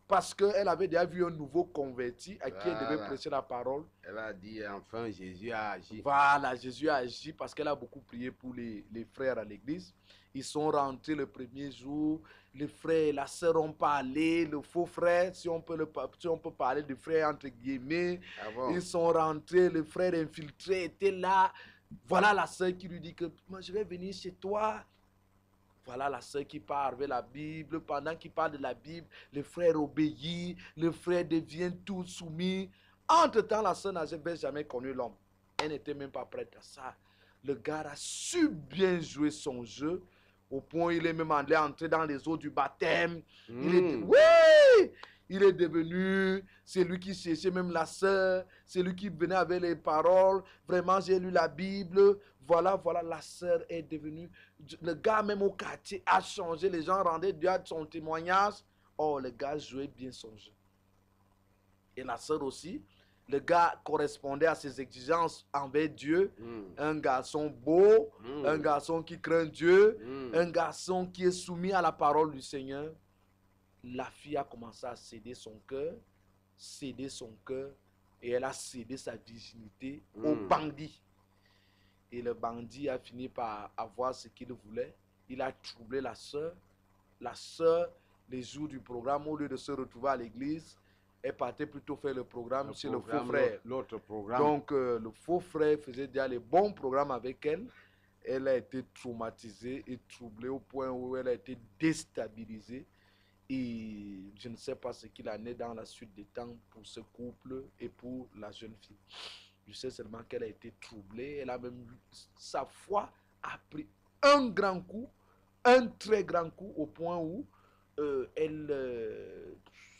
parce qu'elle avait déjà vu un nouveau converti à qui elle devait prêcher la parole. Elle a dit enfin Jésus a agi. Voilà, Jésus a agi parce qu'elle a beaucoup prié pour les frères à l'église. Ils sont rentrés le premier jour. Les frères et la sœur ont parlé. Le faux frère, si on peut parler de frère entre guillemets. Ah bon? Ils sont rentrés, le frère infiltré était là. Voilà la sœur qui lui dit que moi je vais venir chez toi. Voilà la sœur qui parle avec la Bible. Pendant qu'il parle de la Bible, le frère obéit, le frère devient tout soumis. Entre-temps, la sœur n'avait jamais connu l'homme. Elle n'était même pas prête à ça. Le gars a su bien jouer son jeu, au point où il est même allé entrer dans les eaux du baptême. Il est devenu, c'est lui qui cherchait même la sœur, c'est lui qui venait avec les paroles. Vraiment, j'ai lu la Bible. Voilà, la sœur est devenue. Le gars, même au quartier, a changé. Les gens rendaient Dieu son témoignage. Oh, le gars jouait bien son jeu. Et la sœur aussi. Le gars correspondait à ses exigences envers Dieu. Un garçon beau, un garçon qui craint Dieu, un garçon qui est soumis à la parole du Seigneur. La fille a commencé à céder son cœur, et elle a cédé sa virginité au bandit. Et le bandit a fini par avoir ce qu'il voulait. Il a troublé la sœur. La sœur, les jours du programme, au lieu de se retrouver à l'église, elle partait plutôt faire le programme chez le faux frère. L'autre programme. Donc, le faux frère faisait déjà les bons programmes avec elle. Elle a été traumatisée et troublée au point où elle a été déstabilisée. Et je ne sais pas ce qu'il en est dans la suite des temps pour ce couple et pour la jeune fille. Je sais seulement qu'elle a été troublée. Elle a même, sa foi a pris un grand coup, un très grand coup, au point où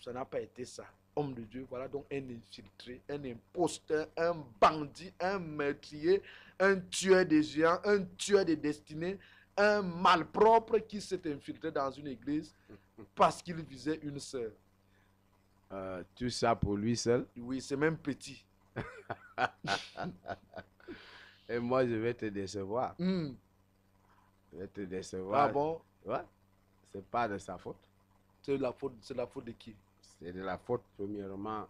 ça n'a pas été ça. Homme de Dieu, voilà donc un infiltré, un imposteur, un bandit, un meurtrier, un tueur de géants, un tueur de destinée, un malpropre qui s'est infiltré dans une église parce qu'il visait une sœur. Tout ça pour lui seul. Oui, c'est même petit. Et moi, je vais te décevoir. Hmm. Je vais te décevoir. Ah bon? Ouais. C'est pas de sa faute. C'est la faute de qui? C'est de la faute, premièrement,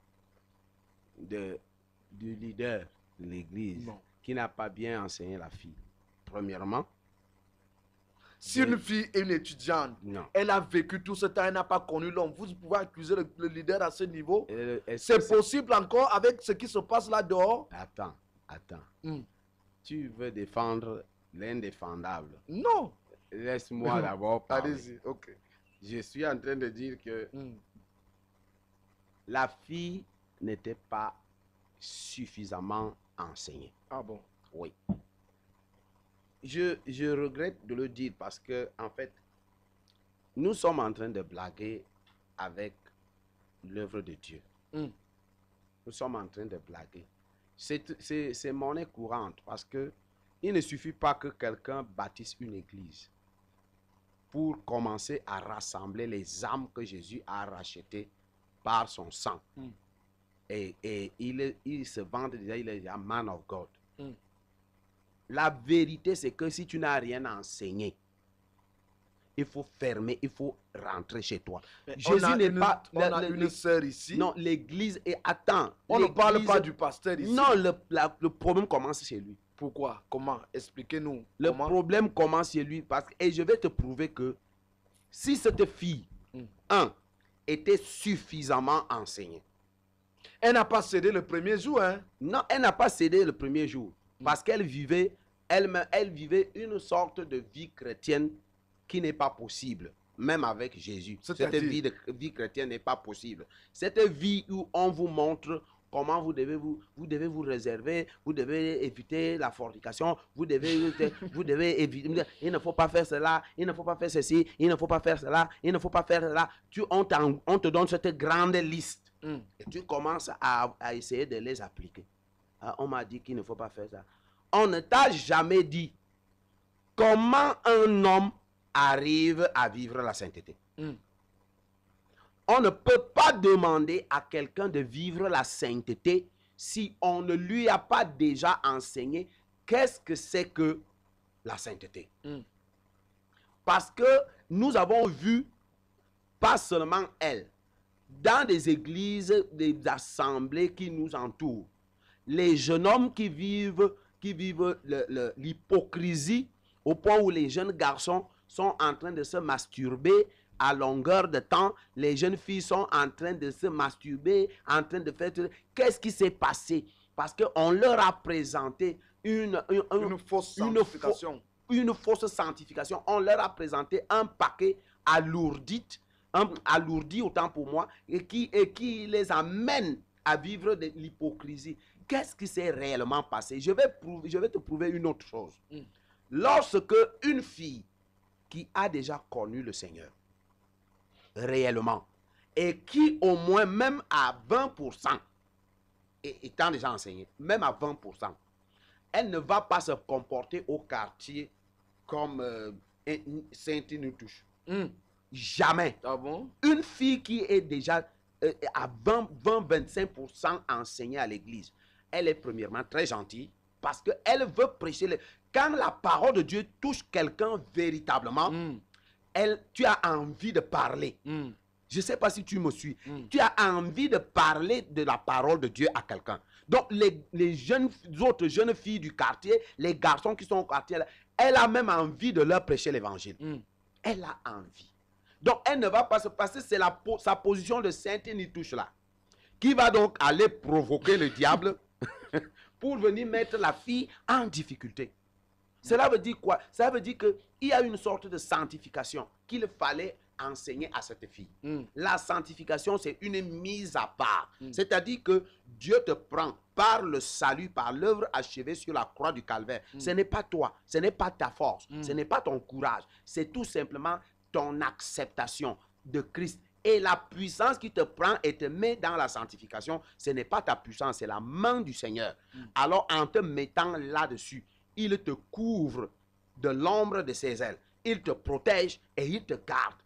du leader de l'église Non. qui n'a pas bien enseigné la fille. Premièrement, Si une fille est une étudiante, non. elle a vécu tout ce temps, elle n'a pas connu l'homme, vous pouvez accuser le leader à ce niveau. Est-ce que C'est possible encore avec ce qui se passe là dehors? Attends. Hmm. Tu veux défendre l'indéfendable. Non. Laisse-moi d'abord parler. Allez-y, ok. Je suis en train de dire que Hmm. la fille n'était pas suffisamment enseignée. Ah bon? Oui. Je regrette de le dire parce que, en fait, nous sommes en train de blaguer avec l'œuvre de Dieu. Hmm. Nous sommes en train de blaguer. C'est monnaie courante parce que il ne suffit pas que quelqu'un bâtisse une église pour commencer à rassembler les âmes que Jésus a rachetées par son sang. Mm. Et il se vante déjà, il est un man of God. Mm. La vérité, c'est que si tu n'as rien enseigné, il faut fermer, il faut rentrer chez toi. Mais Jésus n'est pas... On a une sœur ici. Non, l'église est... Attends. On ne parle l'église- pas du pasteur ici. Non, le problème commence chez lui. Pourquoi? Comment? Expliquez-nous. Le Comment? problème commence chez lui parce que, et je vais te prouver que si cette fille, était suffisamment enseignée, Elle n'a pas cédé le premier jour, hein? non, elle n'a pas cédé le premier jour parce qu'elle vivait, elle vivait une sorte de vie chrétienne qui n'est pas possible, même avec Jésus. Cette C'est-à-dire? vie chrétienne n'est pas possible. Cette vie où on vous montre comment vous devez vous réserver, vous devez éviter la fornication, vous devez éviter, il ne faut pas faire cela, il ne faut pas faire ceci, il ne faut pas faire cela, il ne faut pas faire cela. On te donne cette grande liste et tu commences à essayer de les appliquer. Ah, on m'a dit qu'il ne faut pas faire ça. On ne t'a jamais dit comment un homme arrive à vivre la sainteté. On ne peut pas demander à quelqu'un de vivre la sainteté si on ne lui a pas déjà enseigné qu'est-ce que c'est que la sainteté. Parce que nous avons vu, pas seulement elle, dans des églises, des assemblées qui nous entourent, les jeunes hommes qui vivent l'hypocrisie au point où les jeunes garçons sont en train de se masturber à longueur de temps, les jeunes filles sont en train de se masturber, en train de faire... Qu'est-ce qui s'est passé? Parce qu'on leur a présenté une fausse sanctification. Une fausse sanctification. On leur a présenté un paquet alourdi autant pour moi, et qui les amène à vivre de l'hypocrisie. Qu'est-ce qui s'est réellement passé? Je vais te prouver une autre chose. Lorsque une fille qui a déjà connu le Seigneur, réellement, et qui au moins même à 20%, étant déjà enseignée, même à 20%, elle ne va pas se comporter au quartier comme Sainte Nitouche. Jamais. Ah bon? Une fille qui est déjà à 20-25% enseignée à l'église, elle est premièrement très gentille parce qu'elle veut prêcher. Quand la parole de Dieu touche quelqu'un véritablement, tu as envie de parler. Je ne sais pas si tu me suis. Tu as envie de parler de la parole de Dieu à quelqu'un. Donc, les autres jeunes filles du quartier, les garçons qui sont au quartier, elle a même envie de leur prêcher l'évangile. Elle a envie. Donc, elle ne va pas se passer, c'est sa position de Sainte Nitouche là, qui va donc aller provoquer le diable pour venir mettre la fille en difficulté. Cela veut dire quoi? Cela veut dire qu'il y a une sorte de sanctification qu'il fallait enseigner à cette fille. Mm. La sanctification, c'est une mise à part. C'est-à-dire que Dieu te prend par le salut, par l'œuvre achevée sur la croix du calvaire. Ce n'est pas toi, ce n'est pas ta force, ce n'est pas ton courage. C'est tout simplement ton acceptation de Christ. Et la puissance qui te prend et te met dans la sanctification, ce n'est pas ta puissance, c'est la main du Seigneur. Alors, en te mettant là-dessus, il te couvre de l'ombre de ses ailes. Il te protège et il te garde.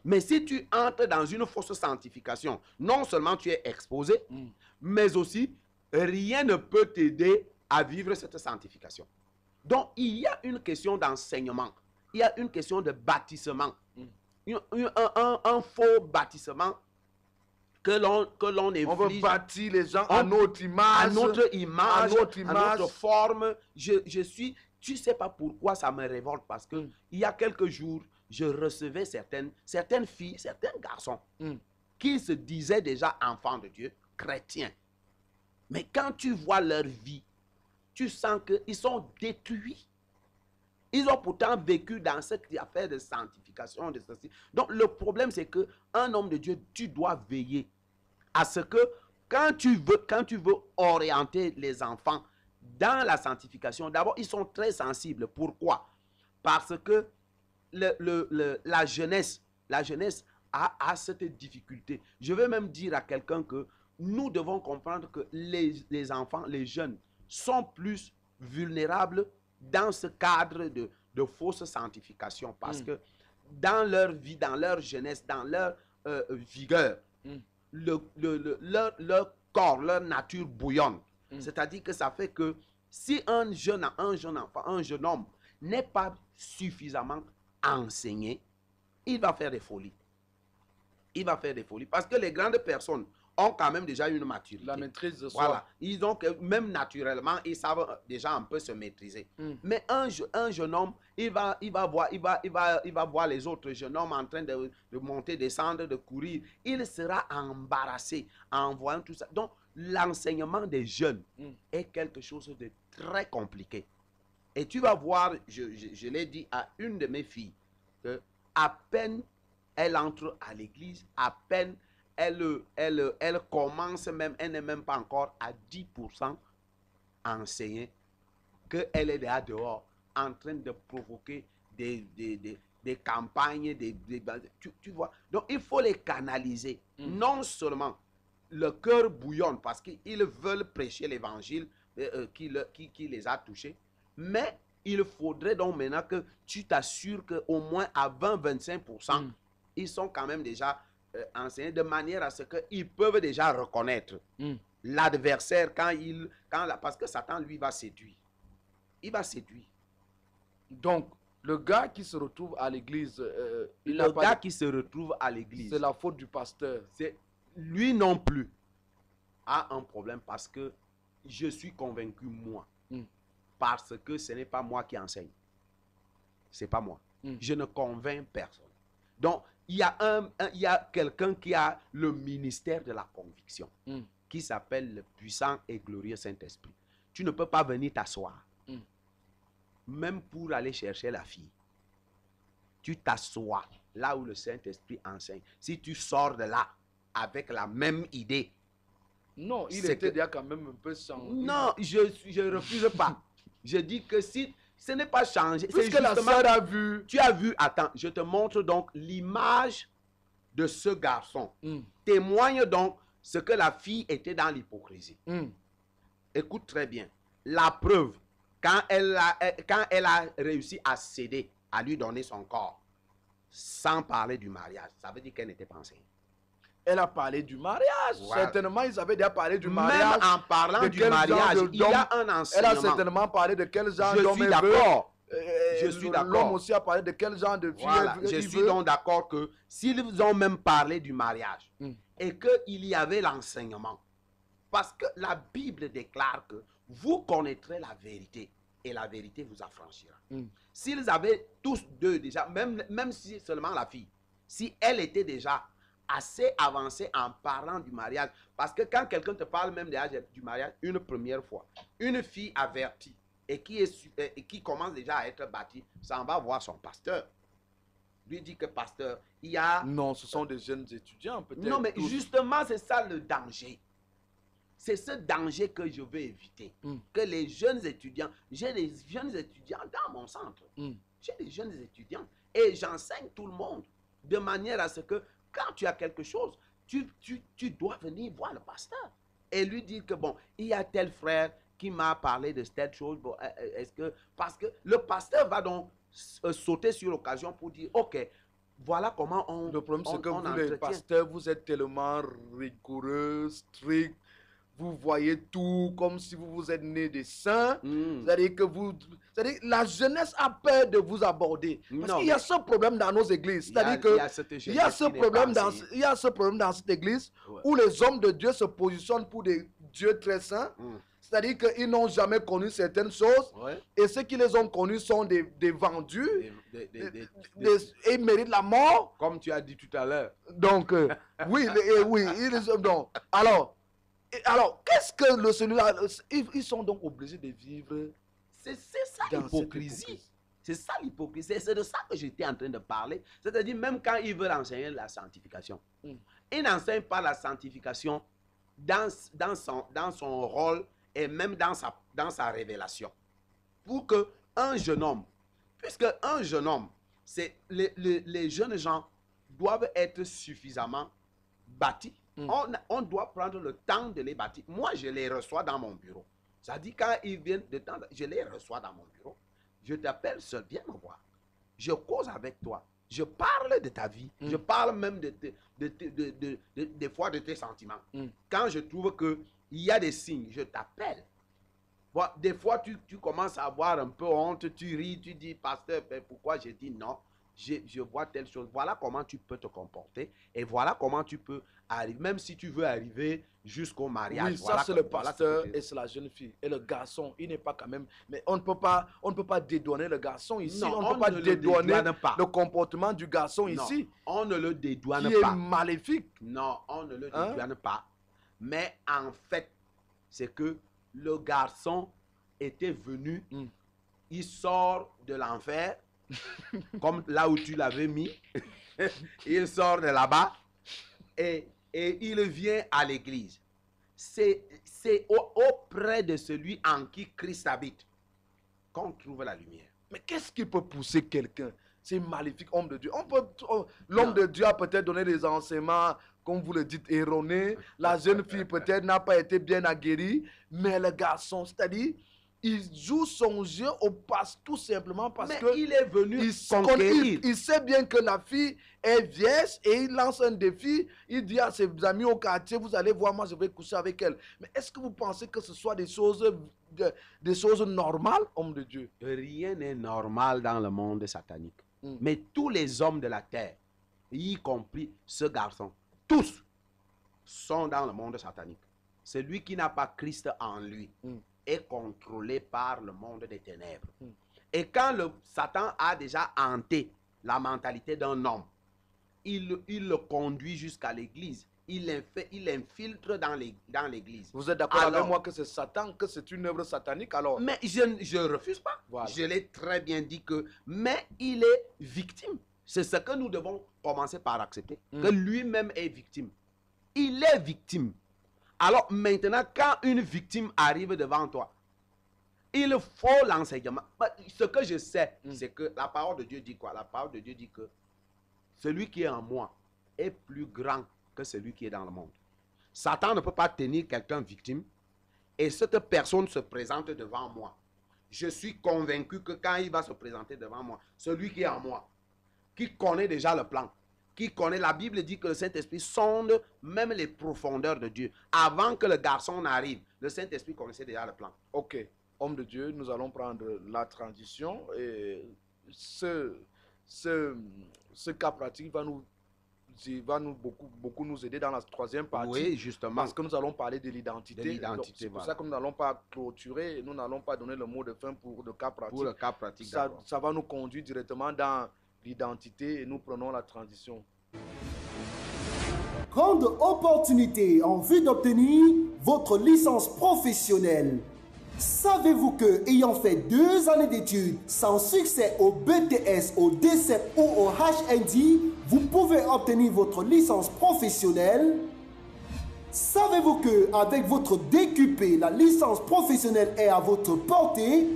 Mais si tu entres dans une fausse sanctification, non seulement tu es exposé, mais aussi rien ne peut t'aider à vivre cette sanctification. Donc, il y a une question d'enseignement. Il y a une question de bâtissement. Un faux bâtissement que l'on inflige. On veut bâtir les gens à notre image. À notre image, à notre forme. Tu sais pas pourquoi ça me révolte. Parce que il y a quelques jours, je recevais certaines filles, certains garçons qui se disaient déjà enfants de Dieu, chrétiens. Mais quand tu vois leur vie, tu sens qu'ils sont détruits. Ils ont pourtant vécu dans cette affaire de sanctification, de ceci. Donc le problème, c'est qu'un homme de Dieu, tu dois veiller à ce que quand tu veux orienter les enfants dans la sanctification, d'abord, ils sont très sensibles. Pourquoi? Parce que la jeunesse a cette difficulté. Je veux même dire à quelqu'un que nous devons comprendre que les enfants, les jeunes, sont plus vulnérables dans ce cadre de fausse sanctification. Parce que dans leur vie, dans leur jeunesse, dans leur vigueur, leur corps, leur nature bouillonne. C'est-à-dire que ça fait que si un jeune enfant, un jeune homme n'est pas suffisamment enseigné, il va faire des folies. Il va faire des folies. Parce que les grandes personnes ont quand même déjà une maturité. La maîtrise de soi. Voilà. Ils ont que, même naturellement, ils savent déjà un peu se maîtriser. Mais un jeune homme, il va voir les autres jeunes hommes en train de monter, descendre, de courir. Il sera embarrassé en voyant tout ça. Donc, l'enseignement des jeunes est quelque chose de très compliqué. Et tu vas voir, je l'ai dit à une de mes filles, que à peine elle entre à l'église, à peine elle commence même, elle n'est même pas encore à 10% enseignée, qu'elle est là dehors en train de provoquer des campagnes, tu vois. Donc il faut les canaliser. Non seulement le cœur bouillonne parce qu'ils veulent prêcher l'évangile qui les a touchés, mais il faudrait donc maintenant que tu t'assures qu'au moins à 20-25%, ils sont quand même déjà enseignés de manière à ce qu'ils peuvent déjà reconnaître l'adversaire parce que Satan lui va séduire. Il va séduire. Donc, le gars qui se retrouve à l'église, qui se retrouve à l'église, c'est la faute du pasteur. Lui non plus a un problème parce que je suis convaincu, moi, parce que ce n'est pas moi qui enseigne. C'est pas moi. Je ne convainc personne. Donc, il y a quelqu'un qui a le ministère de la conviction, qui s'appelle le puissant et glorieux Saint-Esprit. Tu ne peux pas venir t'asseoir, même pour aller chercher la fille. Tu t'assois là où le Saint-Esprit enseigne. Si tu sors de là avec la même idée. Non, il était déjà quand même un peu changé. Non, je ne refuse pas. Je dis que si ce n'est pas changé, c'est puisque la sœur a vu. Tu as vu, attends, je te montre donc l'image de ce garçon. Témoigne donc ce que la fille était dans l'hypocrisie. Écoute très bien. La preuve, quand elle a réussi à céder, à lui donner son corps, sans parler du mariage, ça veut dire qu'elle n'était pas enceinte. Elle a parlé du mariage. Voilà. Certainement, ils avaient déjà parlé du mariage. Même en parlant du mariage, il y a un enseignement. Elle a certainement parlé de quel genre d'homme je suis d'accord. Je suis d'accord. L'homme aussi a parlé de quel genre de fille voilà. Je suis donc d'accord que s'ils ont même parlé du mariage et qu'il y avait l'enseignement, parce que la Bible déclare que vous connaîtrez la vérité et la vérité vous affranchira. S'ils avaient tous deux déjà, même si seulement la fille, si elle était déjà assez avancée en parlant du mariage, parce que quand quelqu'un te parle même du mariage une première fois, une fille avertie et qui commence déjà à être bâtie, ça en va voir son pasteur. lui dit que pasteur, il y a... Non, ce sont des jeunes étudiants, peut-être. Non, mais tous. justement, c'est ça le danger. C'est ce danger que je veux éviter. Que les jeunes étudiants, j'ai des jeunes étudiants dans mon centre. J'ai des jeunes étudiants et j'enseigne tout le monde de manière à ce que quand tu as quelque chose, tu dois venir voir le pasteur et lui dire que bon, il y a tel frère qui m'a parlé de telle chose. Bon, parce que le pasteur va donc sauter sur l'occasion pour dire, ok, voilà comment on... Le problème, c'est que vous, entretient. les pasteurs, vous êtes tellement rigoureux, stricts. Vous voyez tout comme si vous êtes né des saints. C'est-à-dire que la jeunesse a peur de vous aborder. Parce qu'il y a ce problème dans nos églises. C'est-à-dire qu'il y a ce problème dans cette église où les hommes de Dieu se positionnent pour des dieux très saints. C'est-à-dire qu'ils n'ont jamais connu certaines choses. Et ceux qui les ont connus sont des vendus. Et ils méritent la mort. Comme tu as dit tout à l'heure. Donc, oui. Donc, alors, qu'est-ce que celui-là... Ils sont donc obligés de vivre... C'est ça l'hypocrisie. C'est ça l'hypocrisie. C'est de ça que j'étais en train de parler. C'est-à-dire, même quand ils veulent enseigner la sanctification, ils n'enseignent pas la sanctification dans son rôle et même dans sa révélation. Pour qu'un jeune homme, puisque un jeune homme, les jeunes gens doivent être suffisamment bâtis. On doit prendre le temps de les bâtir. Moi, je les reçois dans mon bureau. Ça dit quand ils viennent de temps, je les reçois dans mon bureau. Je t'appelle seul, viens me voir. Je cause avec toi. Je parle de ta vie. Je parle même des fois de tes sentiments. Quand je trouve qu'il y a des signes, je t'appelle. Bon, des fois, tu commences à avoir un peu honte, tu ris, tu dis, pasteur, pourquoi j'ai dit non? Je vois telle chose. Voilà comment tu peux te comporter et voilà comment tu peux arriver, même si tu veux arriver jusqu'au mariage. Oui, voilà, ça c'est le pasteur et c'est la jeune fille. Et le garçon, il n'est pas quand même... Mais on ne peut pas dédouaner le garçon ici. Non, on ne peut pas dédouaner le comportement du garçon ici. On ne le dédouane qui pas. Est maléfique. Non, on ne le dédouane pas. Mais en fait, c'est que le garçon était venu, il sort de l'enfer, comme là où tu l'avais mis, il sort de là-bas et il vient à l'église. C'est auprès de celui en qui Christ habite qu'on trouve la lumière. Mais qu'est-ce qui peut pousser quelqu'un? C'est maléfique, homme de Dieu. L'homme de Dieu a peut-être donné des enseignements, comme vous le dites, erronés. La jeune fille peut-être n'a pas été bien aguerrie, mais le garçon, c'est-à-dire, il joue son jeu au passe tout simplement parce que il est venu conquérir. Il sait bien que la fille est vierge et il lance un défi. Il dit à ses amis au quartier, vous allez voir, moi je vais coucher avec elle. Mais est-ce que vous pensez que ce soit des choses normales, homme de Dieu? Rien n'est normal dans le monde satanique. Mais tous les hommes de la terre, y compris ce garçon, tous sont dans le monde satanique. Celui qui n'a pas Christ en lui est contrôlé par le monde des ténèbres. Et quand Satan a déjà hanté la mentalité d'un homme, il le conduit jusqu'à l'église. Il infiltre dans l'église. Vous êtes d'accord avec moi que c'est Satan, que c'est une œuvre satanique alors? Mais je ne refuse pas. Voilà. Je l'ai très bien dit que... Mais il est victime. C'est ce que nous devons commencer par accepter. Que lui-même est victime. Il est victime. Alors maintenant, quand une victime arrive devant toi, il faut l'enseignement. Ce que je sais, c'est que la parole de Dieu dit quoi? La parole de Dieu dit que celui qui est en moi est plus grand que celui qui est dans le monde. Satan ne peut pas tenir quelqu'un victime et cette personne se présente devant moi. Je suis convaincu que quand il va se présenter devant moi, celui qui est en moi, qui connaît déjà le plan, qui connaît, la Bible dit que le Saint-Esprit sonde même les profondeurs de Dieu. Avant que le garçon n'arrive, le Saint-Esprit connaissait déjà le plan. Ok, homme de Dieu, nous allons prendre la transition et ce cas pratique va nous beaucoup nous aider dans la troisième partie. Oui, justement. Parce que nous allons parler de l'identité. C'est pour ça que nous n'allons pas clôturer, nous n'allons pas donner le mot de fin pour le cas pratique. Pour le cas pratique, ça va nous conduire directement dans l'identité et nous prenons la transition. Grande opportunité en vue d'obtenir votre licence professionnelle. Savez-vous que, ayant fait 2 années d'études sans succès au BTS, au DCEP ou au HND, vous pouvez obtenir votre licence professionnelle? Savez-vous que, avec votre DQP, la licence professionnelle est à votre portée?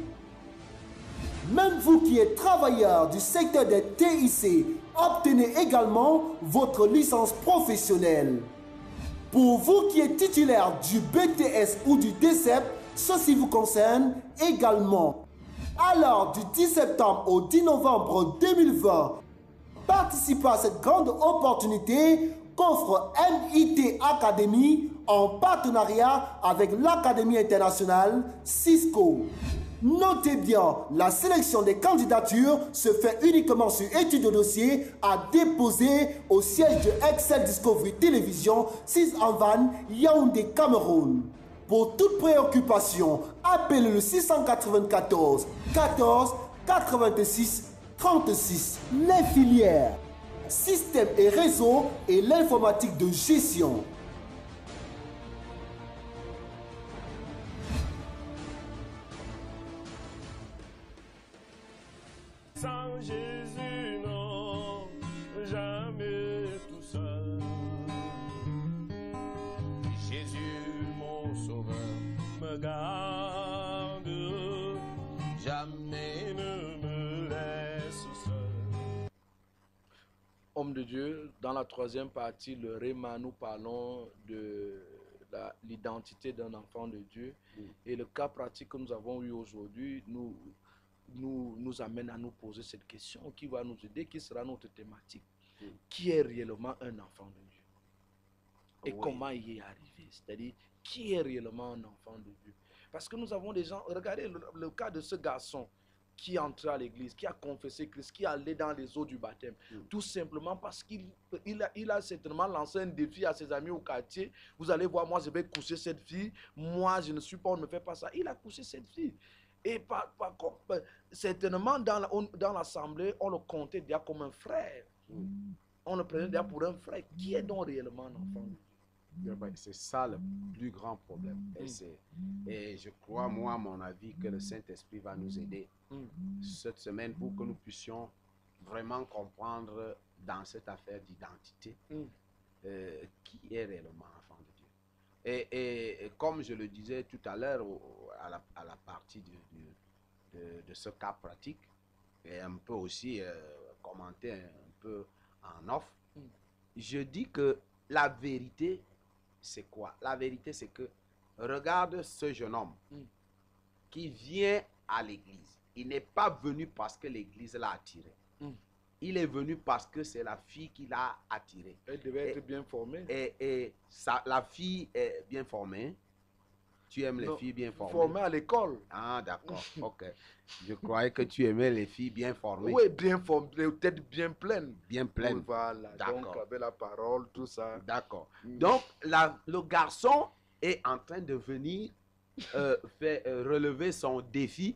Même vous qui êtes travailleur du secteur des TIC, obtenez également votre licence professionnelle. Pour vous qui êtes titulaire du BTS ou du DCEP, ceci vous concerne également. Alors, du 10 septembre au 10 novembre 2020, participez à cette grande opportunité qu'offre MIT Academy en partenariat avec l'Académie internationale Cisco. Notez bien, la sélection des candidatures se fait uniquement sur étude de dossier à déposer au siège de Excel Discovery Télévision 6 en Van, Yaoundé, Cameroun. Pour toute préoccupation, appelez le 694 14 86 36. Les filières, système et réseau et l'informatique de gestion. Sans Jésus, non, jamais tout seul. Jésus, mon sauveur, me garde, jamais ne me laisse seul. Homme de Dieu, dans la troisième partie, le Réma, nous parlons de l'identité d'un enfant de Dieu. Et le cas pratique que nous avons eu aujourd'hui nous amène à nous poser cette question qui va nous aider, qui sera notre thématique. Qui est réellement un enfant de Dieu? Et comment il y est arrivé? C'est-à-dire, qui est réellement un enfant de Dieu? Parce que nous avons des gens, regardez le cas de ce garçon qui est entré à l'église, qui a confessé Christ, qui est allé dans les eaux du baptême. Tout simplement parce qu'il a certainement lancé un défi à ses amis au quartier. Vous allez voir, moi je vais coucher cette fille, moi je ne suis pas, on ne me fait pas ça. Il a couché cette fille. Et certainement dans l'assemblée, on le comptait déjà comme un frère. On le prenait déjà pour un frère. Qui est donc réellement un enfant de Dieu? C'est ça le plus grand problème. Et je crois, moi, à mon avis, que le Saint-Esprit va nous aider cette semaine pour que nous puissions vraiment comprendre dans cette affaire d'identité qui est réellement enfant de Dieu. Et comme je le disais tout à l'heure à la partie de ce cas pratique, et un peu aussi commenter un peu en off, je dis que la vérité, c'est quoi? La vérité, c'est que regarde ce jeune homme qui vient à l'église. Il n'est pas venu parce que l'église l'a attiré. Il est venu parce que c'est la fille qui l'a attiré. Elle devait être bien formée. Et la fille est bien formée. Tu aimes les filles bien formées? Formée à l'école. Ah, d'accord. Ok. Je croyais que tu aimais les filles bien formées. Oui, bien formées, peut-être bien pleines. Bien pleines. Voilà. Donc, avec la parole, tout ça. D'accord. Donc, le garçon est en train de venir relever son défi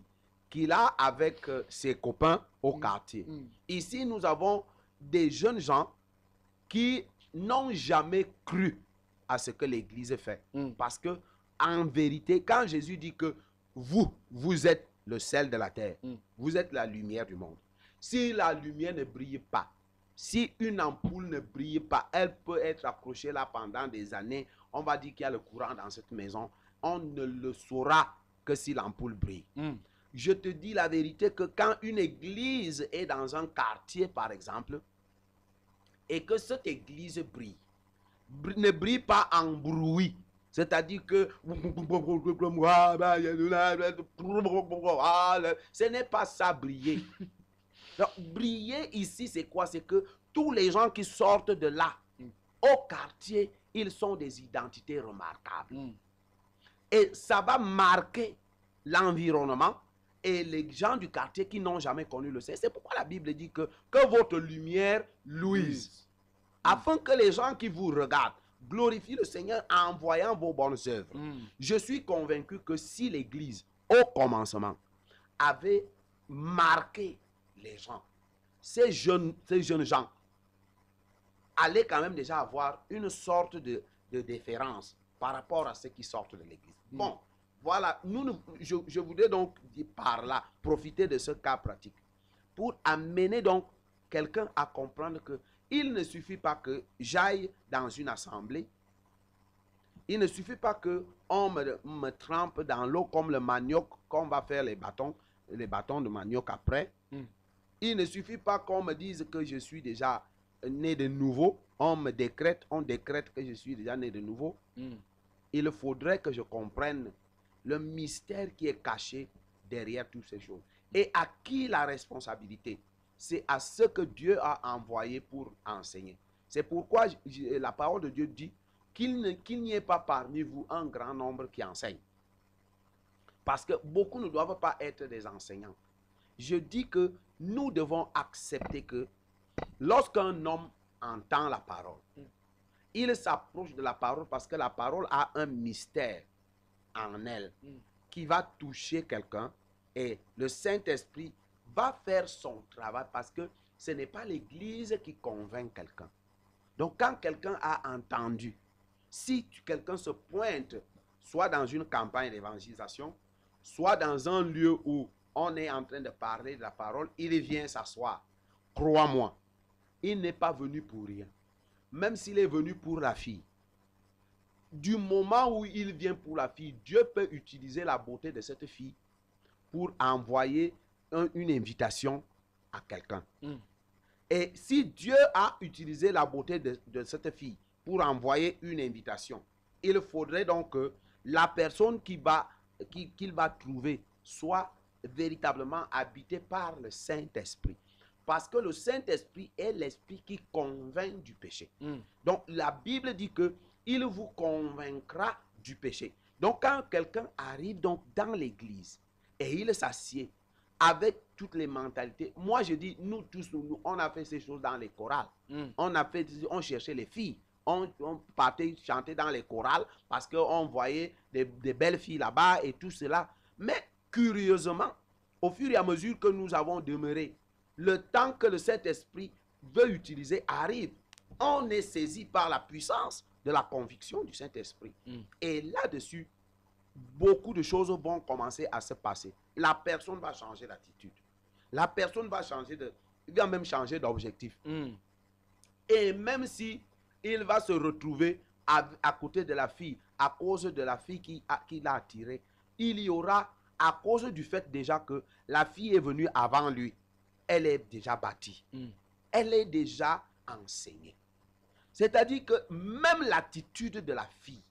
qu'il a avec ses copains au quartier. Ici, nous avons des jeunes gens qui n'ont jamais cru à ce que l'Église fait. Parce que, en vérité, quand Jésus dit que vous êtes le sel de la terre, vous êtes la lumière du monde. Si la lumière ne brille pas, si une ampoule ne brille pas, elle peut être accrochée là pendant des années. On va dire qu'il y a le courant dans cette maison. On ne le saura que si l'ampoule brille. Je te dis la vérité que quand une église est dans un quartier, par exemple, et que cette église brille, ne brille pas en bruit. C'est-à-dire que ce n'est pas ça briller. Donc, briller ici, c'est quoi? C'est que tous les gens qui sortent de là, au quartier, ils sont des identités remarquables. Et ça va marquer l'environnement et les gens du quartier qui n'ont jamais connu le Seigneur. C'est pourquoi la Bible dit que votre lumière luise. Afin que les gens qui vous regardent glorifient le Seigneur en voyant vos bonnes œuvres. Je suis convaincu que si l'Église, au commencement, avait marqué les gens, ces jeunes gens allaient quand même déjà avoir une sorte de déférence par rapport à ceux qui sortent de l'Église. Bon, voilà, je voudrais donc dire par là, profiter de ce cas pratique pour amener donc quelqu'un à comprendre que il ne suffit pas que j'aille dans une assemblée, il ne suffit pas qu'on me trempe dans l'eau comme le manioc, qu'on va faire les bâtons de manioc après. Il ne suffit pas qu'on me dise que je suis déjà né de nouveau, on décrète que je suis déjà né de nouveau. Il faudrait que je comprenne le mystère qui est caché derrière toutes ces choses. Et à qui la responsabilité? C'est à ceux que Dieu a envoyés pour enseigner. C'est pourquoi la parole de Dieu dit qu'il n'y ait pas parmi vous un grand nombre qui enseigne. Parce que beaucoup ne doivent pas être des enseignants. Je dis que nous devons accepter que lorsqu'un homme entend la parole, il s'approche de la parole parce que la parole a un mystère en elle qui va toucher quelqu'un et le Saint-Esprit va faire son travail parce que ce n'est pas l'Église qui convainc quelqu'un. Donc quand quelqu'un a entendu, si quelqu'un se pointe, soit dans une campagne d'évangélisation, soit dans un lieu où on est en train de parler de la parole, il vient s'asseoir. Crois-moi, il n'est pas venu pour rien. Même s'il est venu pour la fille. Du moment où il vient pour la fille, Dieu peut utiliser la beauté de cette fille pour envoyer une invitation à quelqu'un. Et si Dieu a utilisé la beauté de cette fille pour envoyer une invitation, il faudrait donc que la personne qu'il va trouver soit véritablement habitée par le Saint-Esprit. Parce que le Saint-Esprit est l'esprit qui convainc du péché. Donc la Bible dit que il vous convaincra du péché. Donc quand quelqu'un arrive donc dans l'église et il s'assied avec toutes les mentalités, moi je dis, nous tous, on a fait ces choses dans les chorales. On cherchait les filles. On partait chanter dans les chorales parce qu'on voyait des belles filles là-bas et tout cela. Mais curieusement, au fur et à mesure que nous avons demeuré, le temps que le Saint-Esprit veut utiliser arrive. On est saisi par la puissance de la conviction du Saint-Esprit. Et là-dessus, beaucoup de choses vont commencer à se passer. La personne va changer d'attitude. La personne va même changer d'objectif. Et même si il va se retrouver à côté de la fille, à cause de la fille qui l'a attiré, il y aura, à cause du fait déjà que la fille est venue avant lui, elle est déjà bâtie. Elle est déjà enseignée. C'est-à-dire que même l'attitude de la fille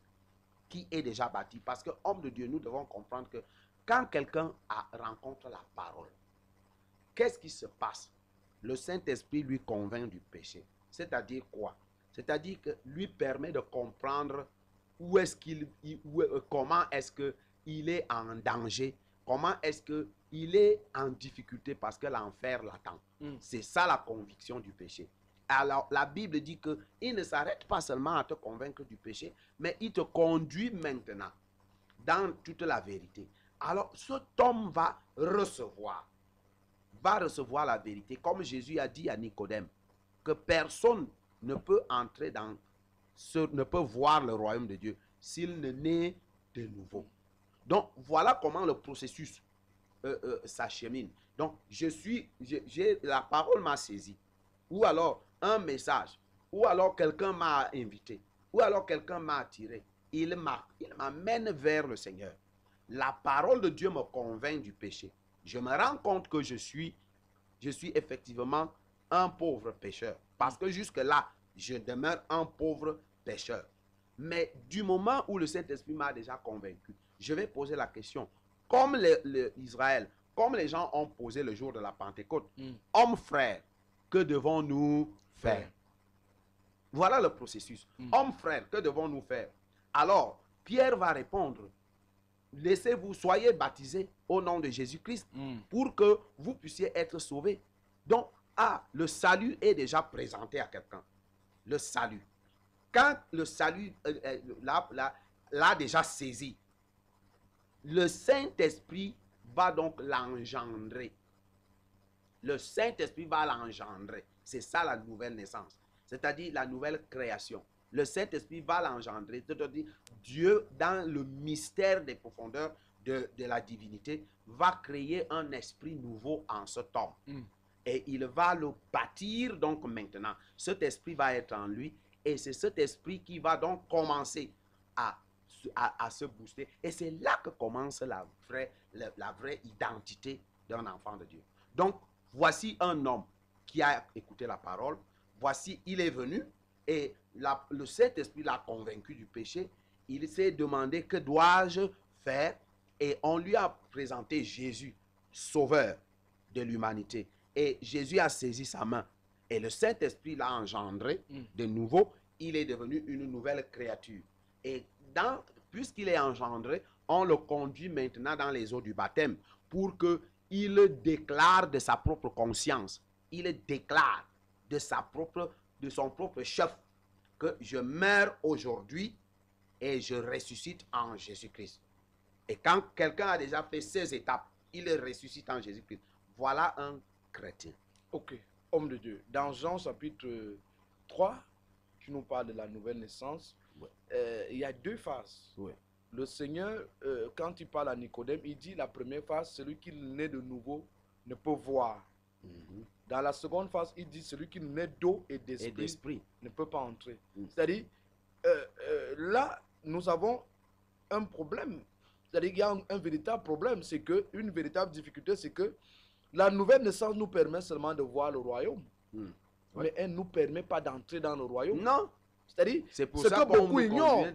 qui est déjà bâtie, parce que homme de Dieu, nous devons comprendre que quand quelqu'un rencontre la parole, qu'est-ce qui se passe? Le Saint-Esprit lui convainc du péché. C'est-à-dire quoi? C'est-à-dire que lui permet de comprendre comment est-ce qu'il est en danger, comment est-ce qu'il est en difficulté parce que l'enfer l'attend. C'est ça la conviction du péché. Alors la Bible dit qu'il ne s'arrête pas seulement à te convaincre du péché, mais il te conduit maintenant dans toute la vérité. Alors cet homme va recevoir la vérité, comme Jésus a dit à Nicodème, que personne ne peut entrer ne peut voir le royaume de Dieu s'il ne naît de nouveau. Donc voilà comment le processus s'achemine. Donc la parole m'a saisi, ou alors un message, ou alors quelqu'un m'a invité, ou alors quelqu'un m'a attiré. Il m'amène vers le Seigneur. La parole de Dieu me convainc du péché. Je me rends compte que je suis effectivement un pauvre pécheur. Parce que jusque-là, je demeure un pauvre pécheur. Mais du moment où le Saint-Esprit m'a déjà convaincu, je vais poser la question. Comme Israël, comme les gens ont posé le jour de la Pentecôte, hommes frères, que devons-nous faire? Voilà le processus. Hommes frères, que devons-nous faire? Alors, Pierre va répondre, laissez-vous, soyez baptisés au nom de Jésus-Christ pour que vous puissiez être sauvés. Donc, le salut est déjà présenté à quelqu'un. Le salut. Quand le salut l'a déjà saisi, le Saint-Esprit va donc l'engendrer. Le Saint-Esprit va l'engendrer. C'est ça la nouvelle naissance. C'est-à-dire la nouvelle création. le Saint-Esprit va l'engendrer. C'est-à-dire, Dieu, dans le mystère des profondeurs de la divinité, va créer un esprit nouveau en cet homme. Et il va le bâtir donc maintenant. Cet esprit va être en lui et c'est cet esprit qui va donc commencer à se booster. Et c'est là que commence la vraie identité d'un enfant de Dieu. Donc, voici un homme qui a écouté la parole. Voici, il est venu et le Saint-Esprit l'a convaincu du péché. Il s'est demandé que dois-je faire et on lui a présenté Jésus, sauveur de l'humanité. Et Jésus a saisi sa main et le Saint-Esprit l'a engendré de nouveau. Il est devenu une nouvelle créature. Et puisqu'il est engendré, on le conduit maintenant dans les eaux du baptême pour qu'il déclare de sa propre conscience, il déclare de son propre chef que je meurs aujourd'hui et je ressuscite en Jésus-Christ. Et quand quelqu'un a déjà fait ces étapes, il ressuscite en Jésus-Christ. Voilà un chrétien. Ok, homme de Dieu. Dans Jean chapitre 3, tu nous parles de la nouvelle naissance. Il y a deux phases. Le Seigneur, quand il parle à Nicodème, il dit la première phase, celui qui naît de nouveau ne peut voir. Dans la seconde phase, il dit celui qui naît d'eau et d'esprit ne peut pas entrer. C'est-à-dire, là, nous avons un problème. C'est-à-dire qu'il y a un véritable problème. C'est que, une véritable difficulté, c'est que la nouvelle naissance nous permet seulement de voir le royaume. Mais elle ne nous permet pas d'entrer dans le royaume. Non. C'est-à-dire, c'est pour ce ça que beaucoup ignorent.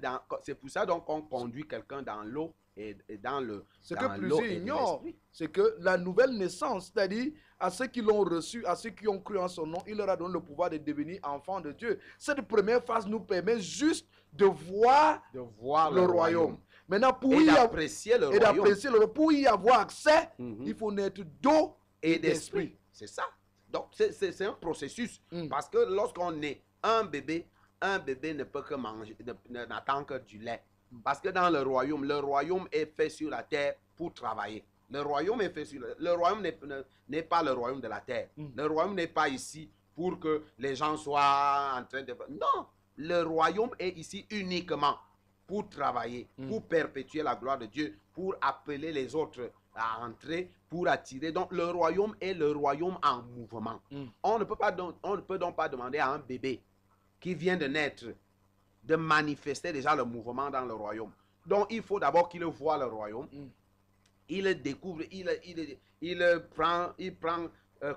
C'est pour ça donc qu'on conduit quelqu'un dans l'eau et dans le. Ce que plusieurs ignorent, c'est que la nouvelle naissance, c'est-à-dire à ceux qui l'ont reçu, à ceux qui ont cru en son nom, il leur a donné le pouvoir de devenir enfants de Dieu. Cette première phase nous permet juste de voir le royaume. Maintenant, pour y apprécier le royaume. Pour y avoir accès, il faut naître d'eau et d'esprit. C'est ça. Donc, c'est un processus. Parce que lorsqu'on est un bébé ne peut que manger, n'attend que du lait. Parce que dans le royaume est fait sur la terre pour travailler. Le royaume est fait sur le royaume n'est pas le royaume de la terre. Le royaume n'est pas ici pour que les gens soient en train de... Non, le royaume est ici uniquement pour travailler, pour perpétuer la gloire de Dieu, pour appeler les autres à entrer, pour attirer. Donc le royaume est le royaume en mouvement. On ne peut donc pas demander à un bébé qui vient de naître de manifester déjà le mouvement dans le royaume. Donc il faut d'abord qu'il voit le royaume. Il le découvre, il prend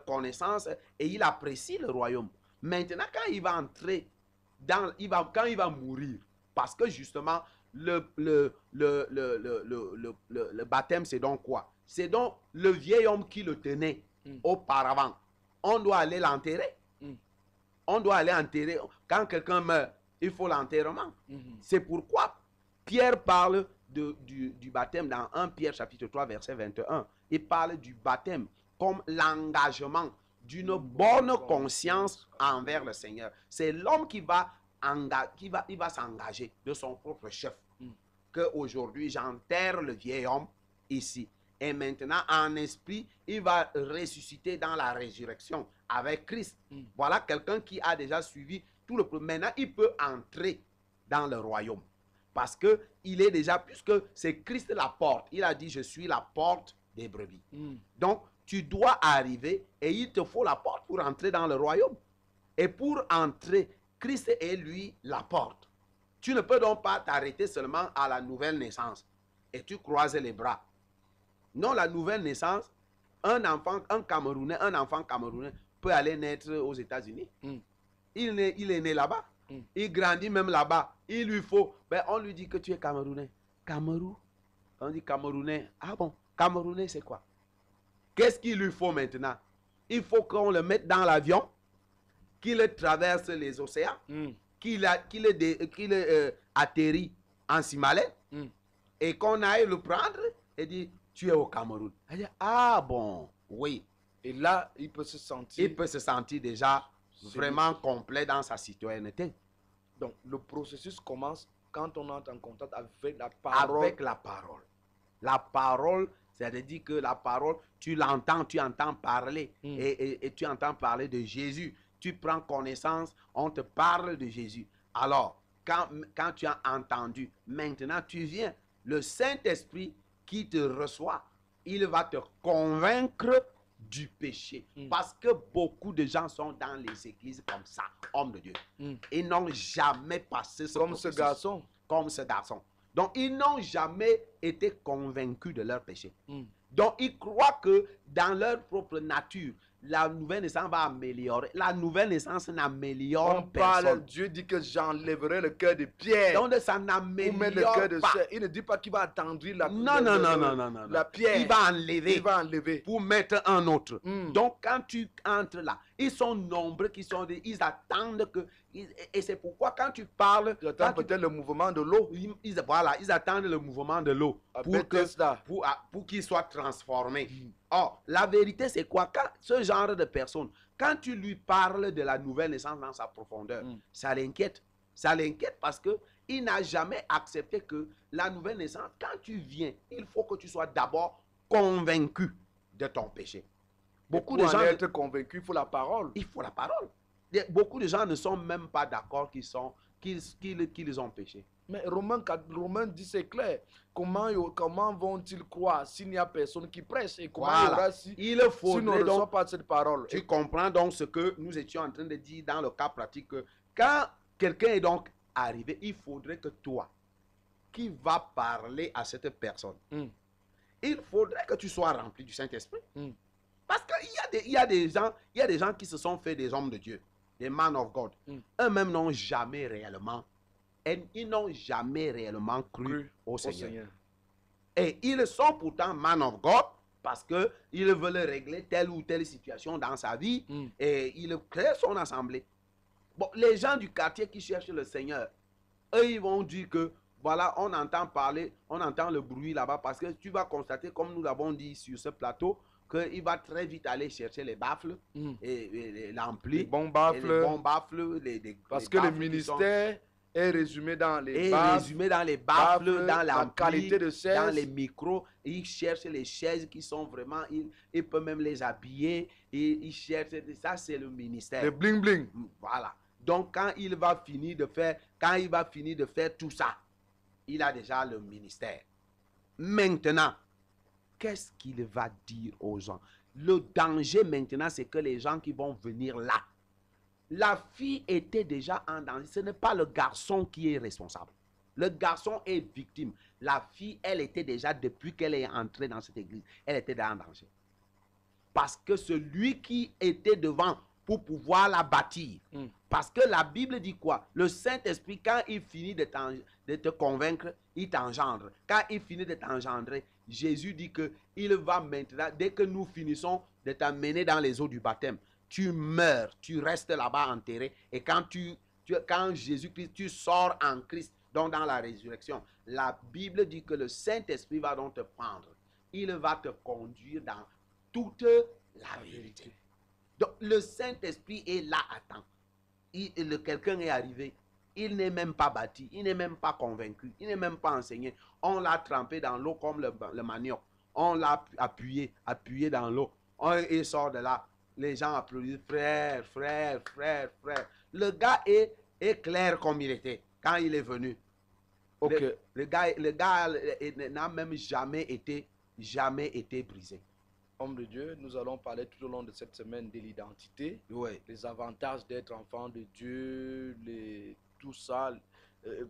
connaissance et il apprécie le royaume. Maintenant, quand il va entrer, quand il va mourir, parce que justement, le baptême, c'est donc quoi? C'est donc le vieil homme qui le tenait auparavant. On doit aller l'enterrer. On doit aller enterrer. Quand quelqu'un meurt, il faut l'enterrement. C'est pourquoi Pierre parle du baptême dans 1 Pierre chapitre 3 verset 21. Il parle du baptême comme l'engagement d'une bonne conscience envers le Seigneur. C'est l'homme qui va s'engager de son propre chef. Qu'aujourd'hui, j'enterre le vieil homme ici. Et maintenant, en esprit, il va ressusciter dans la résurrection avec Christ. Voilà quelqu'un qui a déjà suivi tout le problème. Maintenant, il peut entrer dans le royaume. Parce que il est déjà, puisque c'est Christ la porte. Il a dit, je suis la porte des brebis. Donc, tu dois arriver et il te faut la porte pour entrer dans le royaume. Et pour entrer, Christ est lui la porte. Tu ne peux donc pas t'arrêter seulement à la nouvelle naissance et tu croises les bras. Non, la nouvelle naissance, un enfant camerounais peut aller naître aux États-Unis. Il est né là-bas. Il grandit même là-bas. Il lui faut, on lui dit que tu es camerounais. Cameroun? On dit camerounais. Ah bon, camerounais c'est quoi? Qu'est-ce qu'il lui faut maintenant? Il faut qu'on le mette dans l'avion, qu'il traverse les océans, qu'il atterrit en Simalais et qu'on aille le prendre et dire, tu es au Cameroun. Elle dit, ah bon, oui. Et là, il peut se sentir déjà vraiment complet dans sa citoyenneté. Donc, le processus commence quand on entre en contact avec la parole. Avec la parole. La parole, c'est-à-dire que la parole, tu entends parler. Et tu entends parler de Jésus. Tu prends connaissance, on te parle de Jésus. Alors, quand tu as entendu, maintenant tu viens. Le Saint-Esprit qui te reçoit, il va te convaincre du péché. Parce que beaucoup de gens sont dans les églises comme ça, hommes de Dieu. Ils n'ont jamais passé ce Comme ce processus. garçon. Comme ce garçon. Donc, ils n'ont jamais été convaincus de leur péché. Donc, ils croient que dans leur propre nature, la nouvelle naissance va améliorer. La nouvelle naissance n'améliore On parle, personne. Dieu dit que j'enlèverai le cœur de pierre. Donc, ça Pour mettre le n'améliore cœur de pas. chair. Il ne dit pas qu'il va attendrir la, Non, non, non, non, non, non. la pierre. Il va enlever. Il va enlever. Pour mettre un autre. Mm. Donc, quand tu entres là, ils sont nombreux qui sont ils attendent que... Et c'est pourquoi quand tu parles... J'attends quand tu- peut-être le mouvement de l'eau. voilà, ils attendent le mouvement de l'eau À pour Bethesda. pour qu'il soit transformé. Or, la vérité, c'est quoi? Quand ce genre de personne, quand tu lui parles de la nouvelle naissance dans sa profondeur, ça l'inquiète. Ça l'inquiète parce qu'il n'a jamais accepté que la nouvelle naissance, quand tu viens, il faut que tu sois d'abord convaincu de ton péché. Beaucoup de Pour gens... en être convaincus, il faut la parole. Il faut la parole. Beaucoup de gens ne sont même pas d'accord qu'ils ont péché. Mais Romains 10, c'est clair. Comment vont-ils croire s'il n'y a personne qui prêche? Et comment il y Voilà. aura Il si on ne faudrait reçoit donc... pas cette parole? Tu comprends donc ce que nous étions en train de dire dans le cas pratique. Que quand quelqu'un est donc arrivé, il faudrait que toi, qui vas parler à cette personne, il faudrait que tu sois rempli du Saint-Esprit. Parce qu'il y a des gens qui se sont fait des hommes de Dieu, des man of God. Eux-mêmes n'ont jamais réellement, ils n'ont jamais réellement cru au Seigneur. Et ils sont pourtant man of God parce qu'ils veulent régler telle ou telle situation dans sa vie et ils créent son assemblée. Bon, les gens du quartier qui cherchent le Seigneur, eux, ils vont dire que voilà, on entend parler, on entend le bruit là-bas parce que tu vas constater, comme nous l'avons dit sur ce plateau, qu'il va très vite aller chercher les baffles et l'ampli. Les bons baffles. Les bons baffles. Parce que le ministère est résumé dans les baffles. Résumé dans les baffles, dans la l'ampli, qualité de chaise. dans les micros. Il cherche les chaises qui sont vraiment... Il peut même les habiller. Il cherche... Ça, c'est le ministère. Le bling bling. Voilà. Donc, quand il va finir de faire tout ça, il a déjà le ministère. Maintenant, qu'est-ce qu'il va dire aux gens? Le danger maintenant, c'est que les gens qui vont venir là, la fille était déjà en danger. Ce n'est pas le garçon qui est responsable. Le garçon est victime. La fille, elle était déjà, depuis qu'elle est entrée dans cette église, elle était déjà en danger. Parce que celui qui était devant pour pouvoir la bâtir, parce que la Bible dit quoi? Le Saint-Esprit, quand il finit de te convaincre, il t'engendre. Quand il finit de t'engendrer, Jésus dit qu'il va maintenant, dès que nous finissons de t'amener dans les eaux du baptême, tu meurs, tu restes là-bas enterré. Et quand quand Jésus-Christ, tu sors en Christ, donc dans la résurrection, la Bible dit que le Saint-Esprit va donc te prendre. Il va te conduire dans toute la vérité. Donc le Saint-Esprit est là à temps. Quelqu'un est arrivé, il n'est même pas bâti, il n'est même pas convaincu, il n'est même pas enseigné. On l'a trempé dans l'eau comme le manioc. On l'a appuyé dans l'eau. Il sort de là. Les gens applaudissent, frère, frère, frère, frère. Le gars est clair comme il était quand il est venu. Okay. Le gars n'a même jamais été brisé. Homme de Dieu, nous allons parler tout au long de cette semaine de l'identité, les avantages d'être enfant de Dieu, tout ça,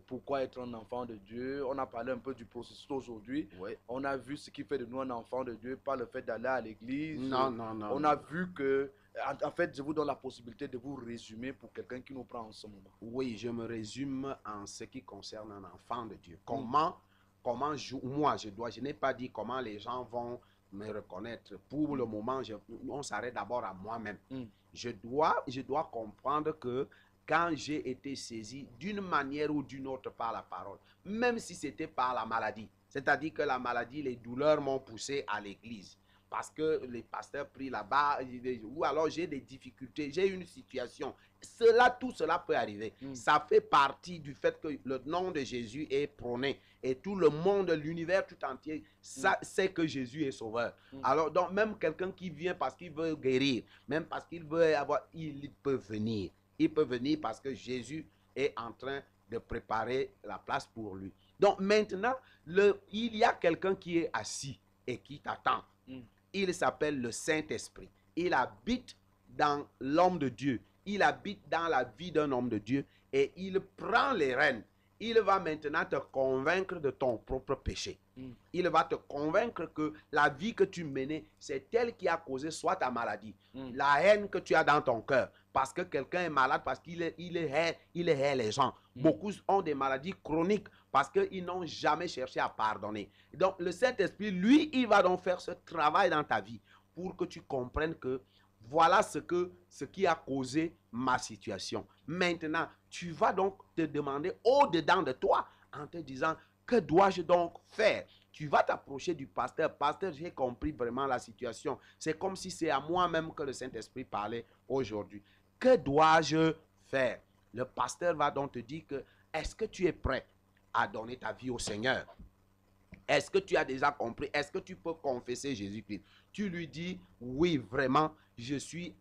pourquoi être un enfant de Dieu. On a parlé un peu du processus aujourd'hui. On a vu ce qui fait de nous un enfant de Dieu, pas le fait d'aller à l'église. Non. On a vu que, en fait, je vous donne la possibilité de vous résumer pour quelqu'un qui nous prend en ce moment. Oui, je me résume en ce qui concerne un enfant de Dieu. Comment moi je n'ai pas dit comment les gens vont me reconnaître. Pour le moment, on s'arrête d'abord à moi-même. Je dois comprendre que quand j'ai été saisi d'une manière ou d'une autre par la parole, même si c'était par la maladie, c'est-à-dire que la maladie, les douleurs m'ont poussé à l'église, parce que les pasteurs prient là-bas, ou alors j'ai des difficultés, j'ai une situation. Tout cela peut arriver. Ça fait partie du fait que le nom de Jésus est prôné et tout le monde, l'univers tout entier, sait que Jésus est sauveur. Alors, donc, même quelqu'un qui vient parce qu'il veut guérir, même parce qu'il veut avoir, il peut venir. Il peut venir parce que Jésus est en train de préparer la place pour lui. Donc maintenant, il y a quelqu'un qui est assis et qui t'attend. Il s'appelle le Saint-Esprit. Il habite dans l'homme de Dieu. Il habite dans la vie d'un homme de Dieu et il prend les rênes. Il va maintenant te convaincre de ton propre péché. Il va te convaincre que la vie que tu menais, c'est elle qui a causé soit ta maladie, la haine que tu as dans ton cœur, parce que quelqu'un est malade, parce qu'il hait les gens. Beaucoup ont des maladies chroniques parce qu'ils n'ont jamais cherché à pardonner. Donc le Saint-Esprit, lui, il va donc faire ce travail dans ta vie pour que tu comprennes que voilà ce qui a causé ma situation. Maintenant, tu vas donc te demander au-dedans de toi en te disant, que dois-je donc faire? Tu vas t'approcher du pasteur. Pasteur, j'ai compris vraiment la situation. C'est comme si c'est à moi-même que le Saint-Esprit parlait aujourd'hui. Que dois-je faire? Le pasteur va donc te dire que, est-ce que tu es prêt à donner ta vie au Seigneur? Est-ce que tu as déjà compris? Est-ce que tu peux confesser Jésus-Christ? Tu lui dis, oui, vraiment, je suis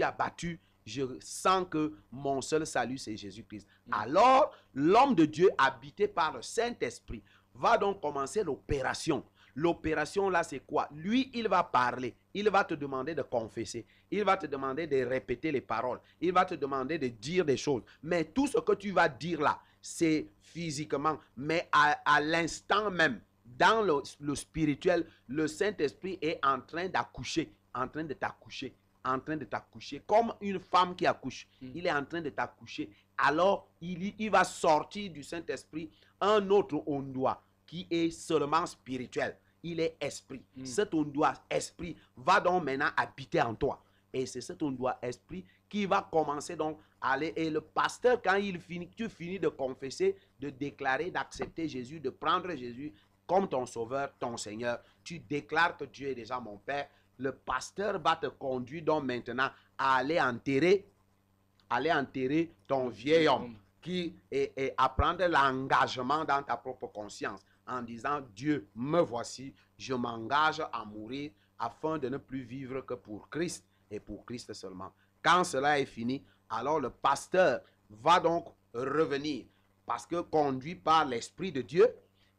abattu. Je sens que mon seul salut, c'est Jésus-Christ. Alors, l'homme de Dieu, habité par le Saint-Esprit, va donc commencer l'opération. L'opération, là, c'est quoi? Lui, il va parler. Il va te demander de confesser. Il va te demander de répéter les paroles. Il va te demander de dire des choses. Mais tout ce que tu vas dire là, c'est physiquement. Mais à l'instant même, dans le spirituel, le Saint-Esprit est en train d'accoucher, en train de t'accoucher, en train de t'accoucher, comme une femme qui accouche. Il est en train de t'accoucher. Alors, il va sortir du Saint-Esprit un autre ondoa qui est seulement spirituel. Il est esprit. Cet ondoa esprit va donc maintenant habiter en toi. Et c'est cet ondoa esprit qui va commencer donc à aller. Et le pasteur, quand tu finis de confesser, de déclarer, d'accepter Jésus, de prendre Jésus comme ton sauveur, ton Seigneur, tu déclares que Dieu est déjà mon Père. Le pasteur va te conduire donc maintenant à aller enterrer ton vieil homme et à prendre l'engagement dans ta propre conscience en disant, Dieu, me voici, je m'engage à mourir afin de ne plus vivre que pour Christ et pour Christ seulement. Quand cela est fini, alors le pasteur va donc revenir parce que conduit par l'Esprit de Dieu,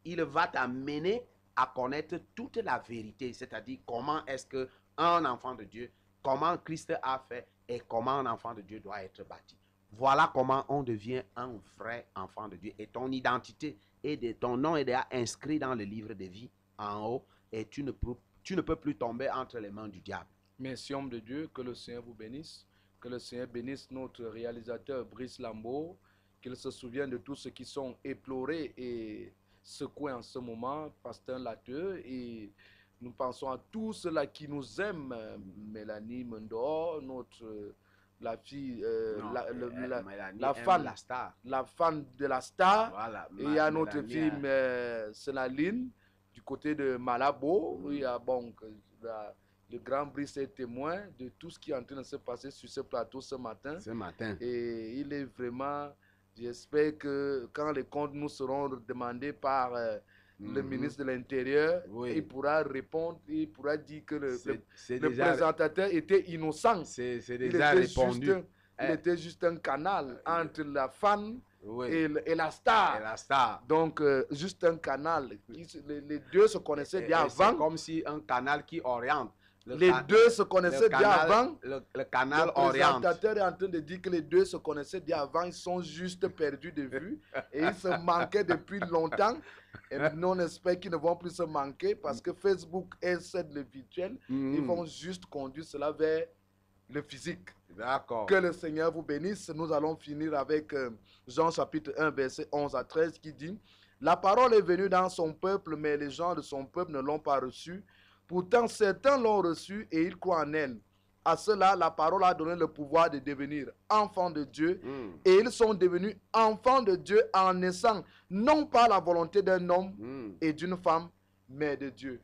il va t'amener à connaître toute la vérité, c'est-à-dire comment est-ce qu'un enfant de Dieu, comment Christ a fait et comment un enfant de Dieu doit être bâti. Voilà comment on devient un vrai enfant de Dieu. Et ton identité et ton nom est déjà inscrit dans le livre de vie en haut et tu ne peux plus tomber entre les mains du diable. Merci homme de Dieu, que le Seigneur vous bénisse, que le Seigneur bénisse notre réalisateur Brice Lambeau, qu'il se souvienne de tous ceux qui sont éplorés et secoués en ce moment, Pasteur Lateux, et nous pensons à tous ceux-là qui nous aiment, Mélanie Mendor, la fille, la fan de la star, Voilà, et il y a notre fille Sénaline, du côté de Malabo, il y a bon, le grand Brice est témoin de tout ce qui est en train de se passer sur ce plateau ce matin. Et il est vraiment, j'espère que quand les comptes nous seront demandés par le ministre de l'Intérieur, il pourra répondre, il pourra dire que le présentateur était innocent. C'est déjà répondu. Il était juste un canal entre la fan et la star. Donc, juste un canal. Les deux se connaissaient bien avant. C'est comme si un canal qui oriente. Les deux se connaissaient bien avant. Le canal oriente. Le présentateur est en train de dire que les deux se connaissaient bien avant. Ils sont juste perdus de vue. Et ils se manquaient depuis longtemps. Et nous, on espère qu'ils ne vont plus se manquer parce que Facebook excède le virtuel. Ils vont juste conduire cela vers le physique. D'accord. Que le Seigneur vous bénisse. Nous allons finir avec Jean chapitre 1, verset 11 à 13 qui dit « La parole est venue dans son peuple, mais les gens de son peuple ne l'ont pas reçue. Pourtant, certains l'ont reçue et ils croient en elle. À cela, la parole a donné le pouvoir de devenir enfants de Dieu. Et ils sont devenus enfants de Dieu en naissant, non pas la volonté d'un homme et d'une femme, mais de Dieu.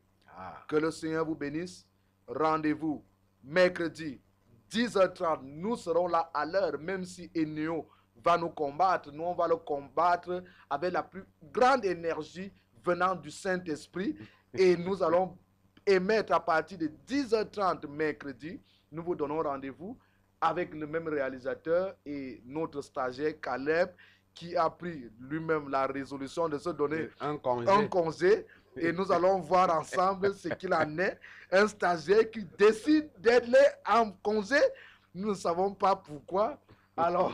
Que le Seigneur vous bénisse. Rendez-vous mercredi, 10h30. Nous serons là à l'heure, même si Eneo va nous combattre. Nous, on va le combattre avec la plus grande énergie venant du Saint-Esprit. Et nous allons émettre à partir de 10h30 mercredi. Nous vous donnons rendez-vous avec le même réalisateur et notre stagiaire Caleb qui a pris lui-même la résolution de se donner Un congé. un congé. Et nous allons voir ensemble ce qu'il en est. Un stagiaire qui décide d'être en congé. Nous ne savons pas pourquoi. Alors,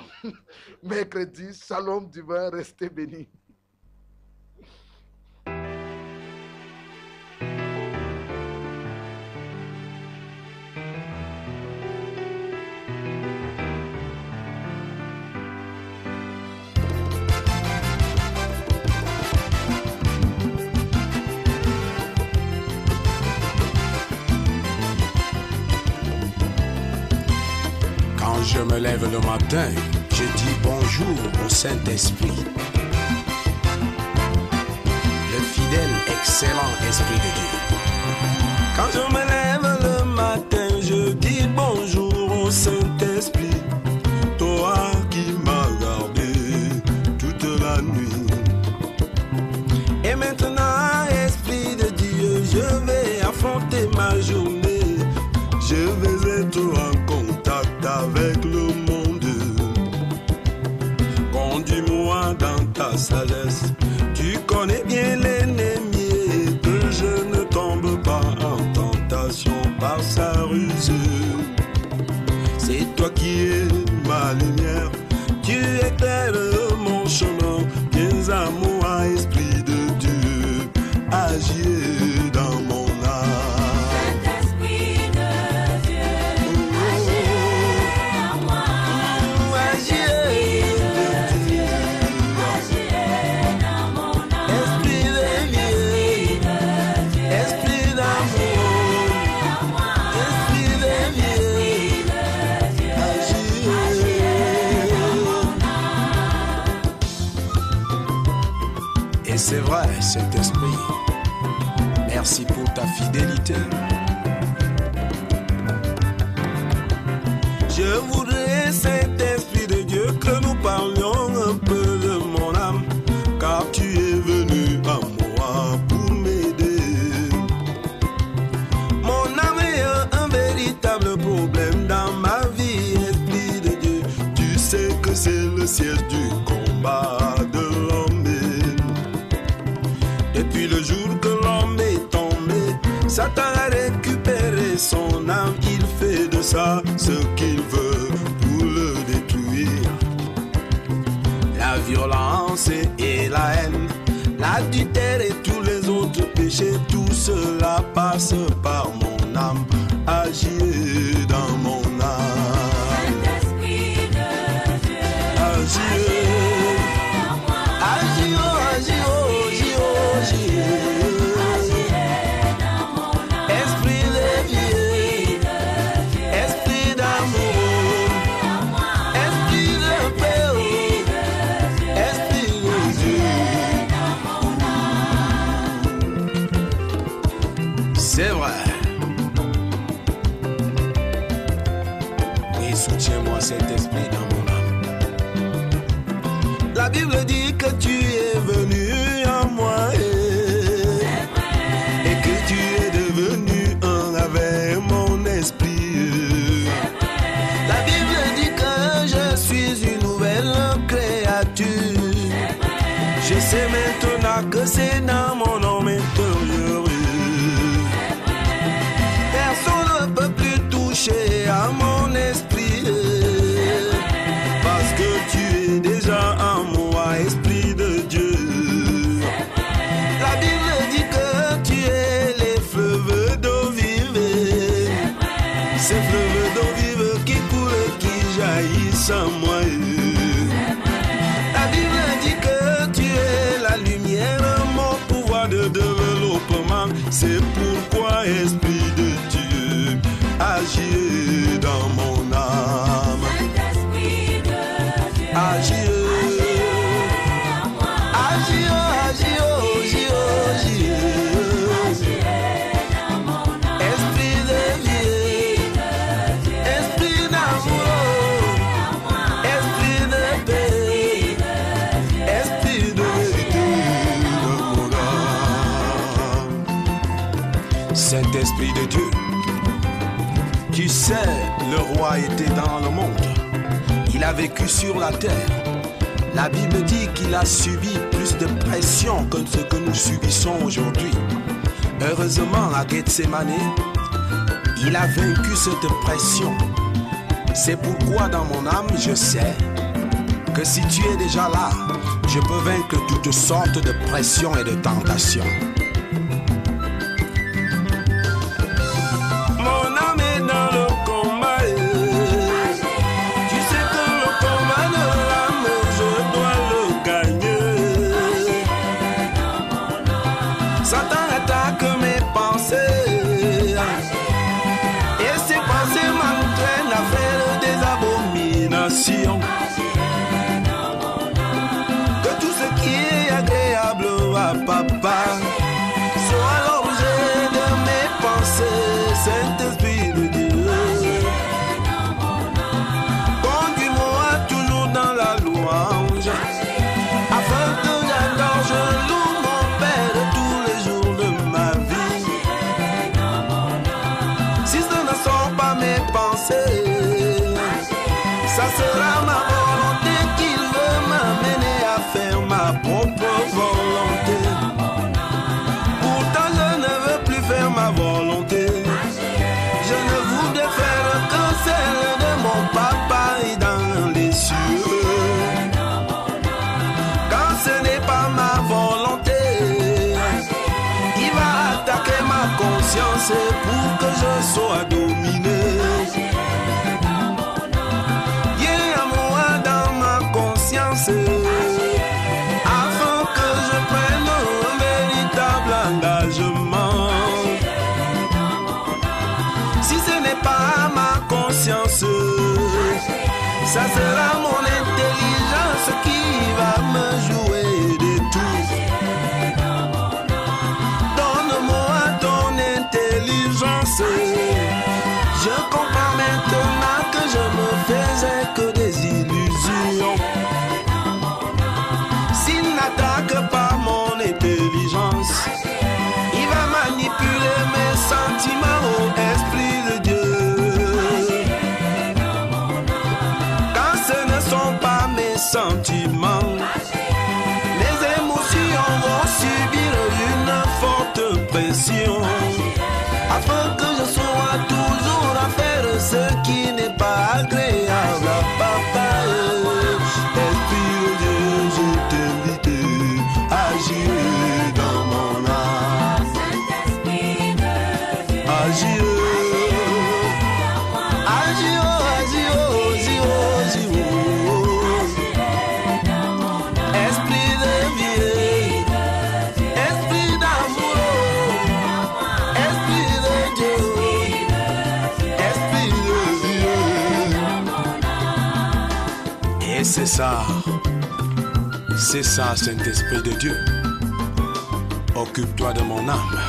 mercredi, shalom divin, restez bénis. Quand je me lève le matin, je dis bonjour au Saint-Esprit. Le fidèle, excellent Esprit de Dieu. Quand je me lève le matin, je dis bonjour au Saint-Esprit. Toi qui m'as gardé toute la nuit. Et maintenant, Esprit de Dieu, je vais affronter ma journée. Je vais être en contact avec le monde. Conduis-moi dans ta sagesse. Tu connais bien l'ennemi, que je ne tombe pas en tentation par sa ruse. C'est toi qui es ma lumière, tu éclaires mon chemin. Viens à moi, Esprit de Dieu, agis dans mon âme. Et c'est vrai, Saint-Esprit, merci pour ta fidélité. Je voudrais, Saint-Esprit de Dieu, que nous parlions un peu de mon âme, car tu es venu à moi pour m'aider. Mon âme est un véritable problème dans ma vie, Esprit de Dieu. Tu sais que c'est le siège du combat de l'homme. Depuis le jour que l'homme est tombé, Satan a récupéré son âme. Il fait de ça ce qu'il veut pour le détruire. La violence et la haine, l'adultère et tous les autres péchés, tout cela passe par mon âme. Agis dans mon âme. Saint-Esprit de Dieu, Agis. Agis, oh, agis, oh. Esprit de Dieu, Esprit d'amour, Esprit de paix, Esprit de Dieu. C'est vrai. Oui, soutiens-moi cet esprit dans mon âme. La Bible dit que tu es venu à moi. Je sais maintenant que c'est dans mon homme intérieur. Personne ne peut plus toucher à mon esprit, parce que tu es déjà en moi, Esprit de Dieu. La Bible dit que tu es les fleuves d'eau vive, ces fleuves d'eau vive qui coulent, qui jaillissent en moi. La Bible dit que tu es la lumière, mon pouvoir de développement. C'est pourquoi, Esprit de Dieu, agis dans mon âme. Saint-Esprit de Dieu, Agis, agis, agis, agis, agis. Esprit de Dieu, Esprit d'amour, Esprit de paix, Esprit de vérité de mon âme. Saint-Esprit de Dieu, tu sais, le roi était dans le monde, il a vécu sur la terre, La Bible dit qu'il a subi plus de pression que ce que nous subissons aujourd'hui. Heureusement, à Gethsemane, il a vaincu cette pression. C'est pourquoi dans mon âme, je sais que si tu es déjà là, je peux vaincre toutes sortes de pressions et de tentations. Mon âme est dans le combat. Tu sais que le combat de l'âme, je dois le gagner. Satan attaque mes pensées. Et ces pensées m'entraînent à faire des abominations. Que tout ce qui est agréable à papa soit l'objet de mes pensées, Saint-Esprit de Dieu. Conduis-moi toujours dans la louange, afin que j'adore, je loue mon Père tous les jours de ma vie. Si ce ne sont pas mes pensées, ça sera ma volonté qu'il veut m'amener à faire ma propre volonté. Pourtant je ne veux plus faire ma volonté. Je ne voudrais faire que celle de mon papa et dans les cieux. Quand ce n'est pas ma volonté, il va attaquer ma conscience pour que je sois dominé. Afin que je prenne un véritable engagement. Si ce n'est pas ma conscience, ça sera mon intelligence qui va me jouer des tours. Donne-moi ton intelligence. Je comprends maintenant que je me faisais que des illusions. S'il n'attaque pas mon intelligence, il va manipuler mes sentiments au Esprit de Dieu. Quand ce ne sont pas mes sentiments, mes émotions vont subir une forte pression, afin que je sois toujours à faire ce qui n'est pas agréable à papa. Esprit de Dieu, je t'invite à agir dans mon âme. Agir, agir, agir, agir, agir. Esprit de vie, esprit d'amour, esprit de Dieu, esprit de vie. Et c'est ça, Saint-Esprit de Dieu. Occupe-toi de mon âme.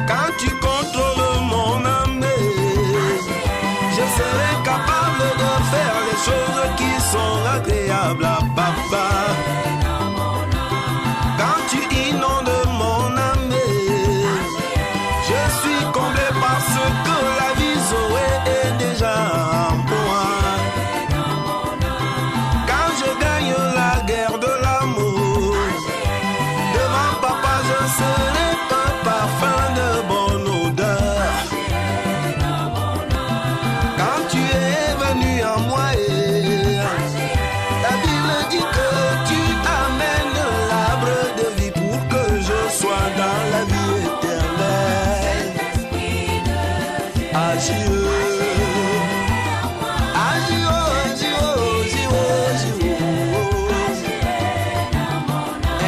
Quand tu contrôles mon âme, je serai capable de faire les choses qui sont agréables à papa. Quand tu inondes mon âme, je suis comblé parce que la vie Zoé est déjà en moi. Quand je gagne la guerre de l'amour, devant papa je serai un parfum de bonne odeur. Quand tu es venu en moi, la Bible dit que tu amènes l'arbre de vie pour que je sois dans la vie éternelle. Agir, agir, agir, agir, agir.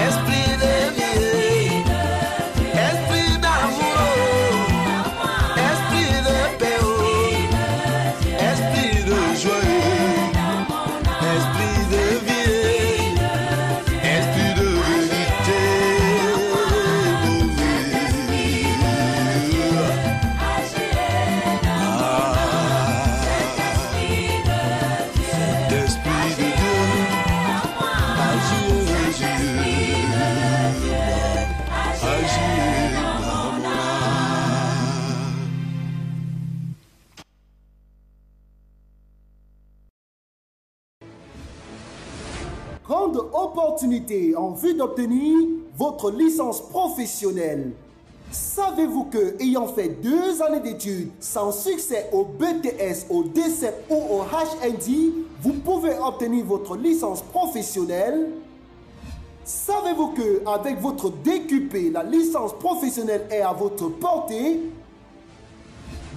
Esprit de vie, esprit d'amour, esprit de paix, esprit de joie, esprit de vie, esprit de vérité. grande opportunité en vue d'obtenir votre licence professionnelle. Savez-vous que, ayant fait 2 années d'études sans succès au BTS, au DCEP ou au HND, vous pouvez obtenir votre licence professionnelle? Savez-vous que, avec votre DQP, la licence professionnelle est à votre portée?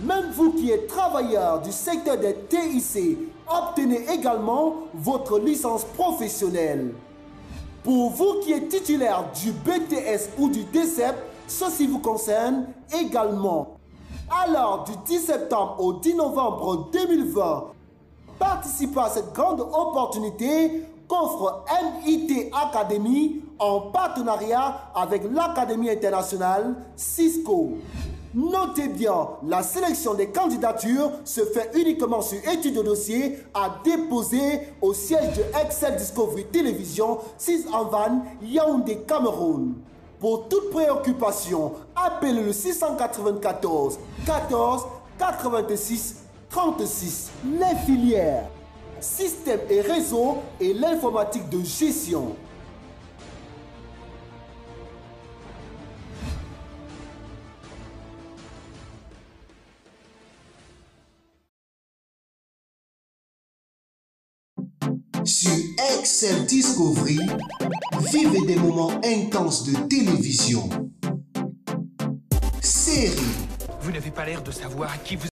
Même vous qui êtes travailleur du secteur des TIC, obtenez également votre licence professionnelle. Pour vous qui êtes titulaire du BTS ou du DCEP, ceci vous concerne également. Alors, du 10 septembre au 10 novembre 2020, participez à cette grande opportunité qu'offre MIT Academy en partenariat avec l'Académie internationale Cisco. Notez bien, la sélection des candidatures se fait uniquement sur étude de dossier à déposer au siège de Excel Discovery Télévision 6 en Van, Yaoundé, Cameroun. Pour toute préoccupation, appelez le 694 14 86 36. Les filières, système et réseau et l'informatique de gestion. Sur Excel Discovery, vivez des moments intenses de télévision. Séries. Vous n'avez pas l'air de savoir à qui vous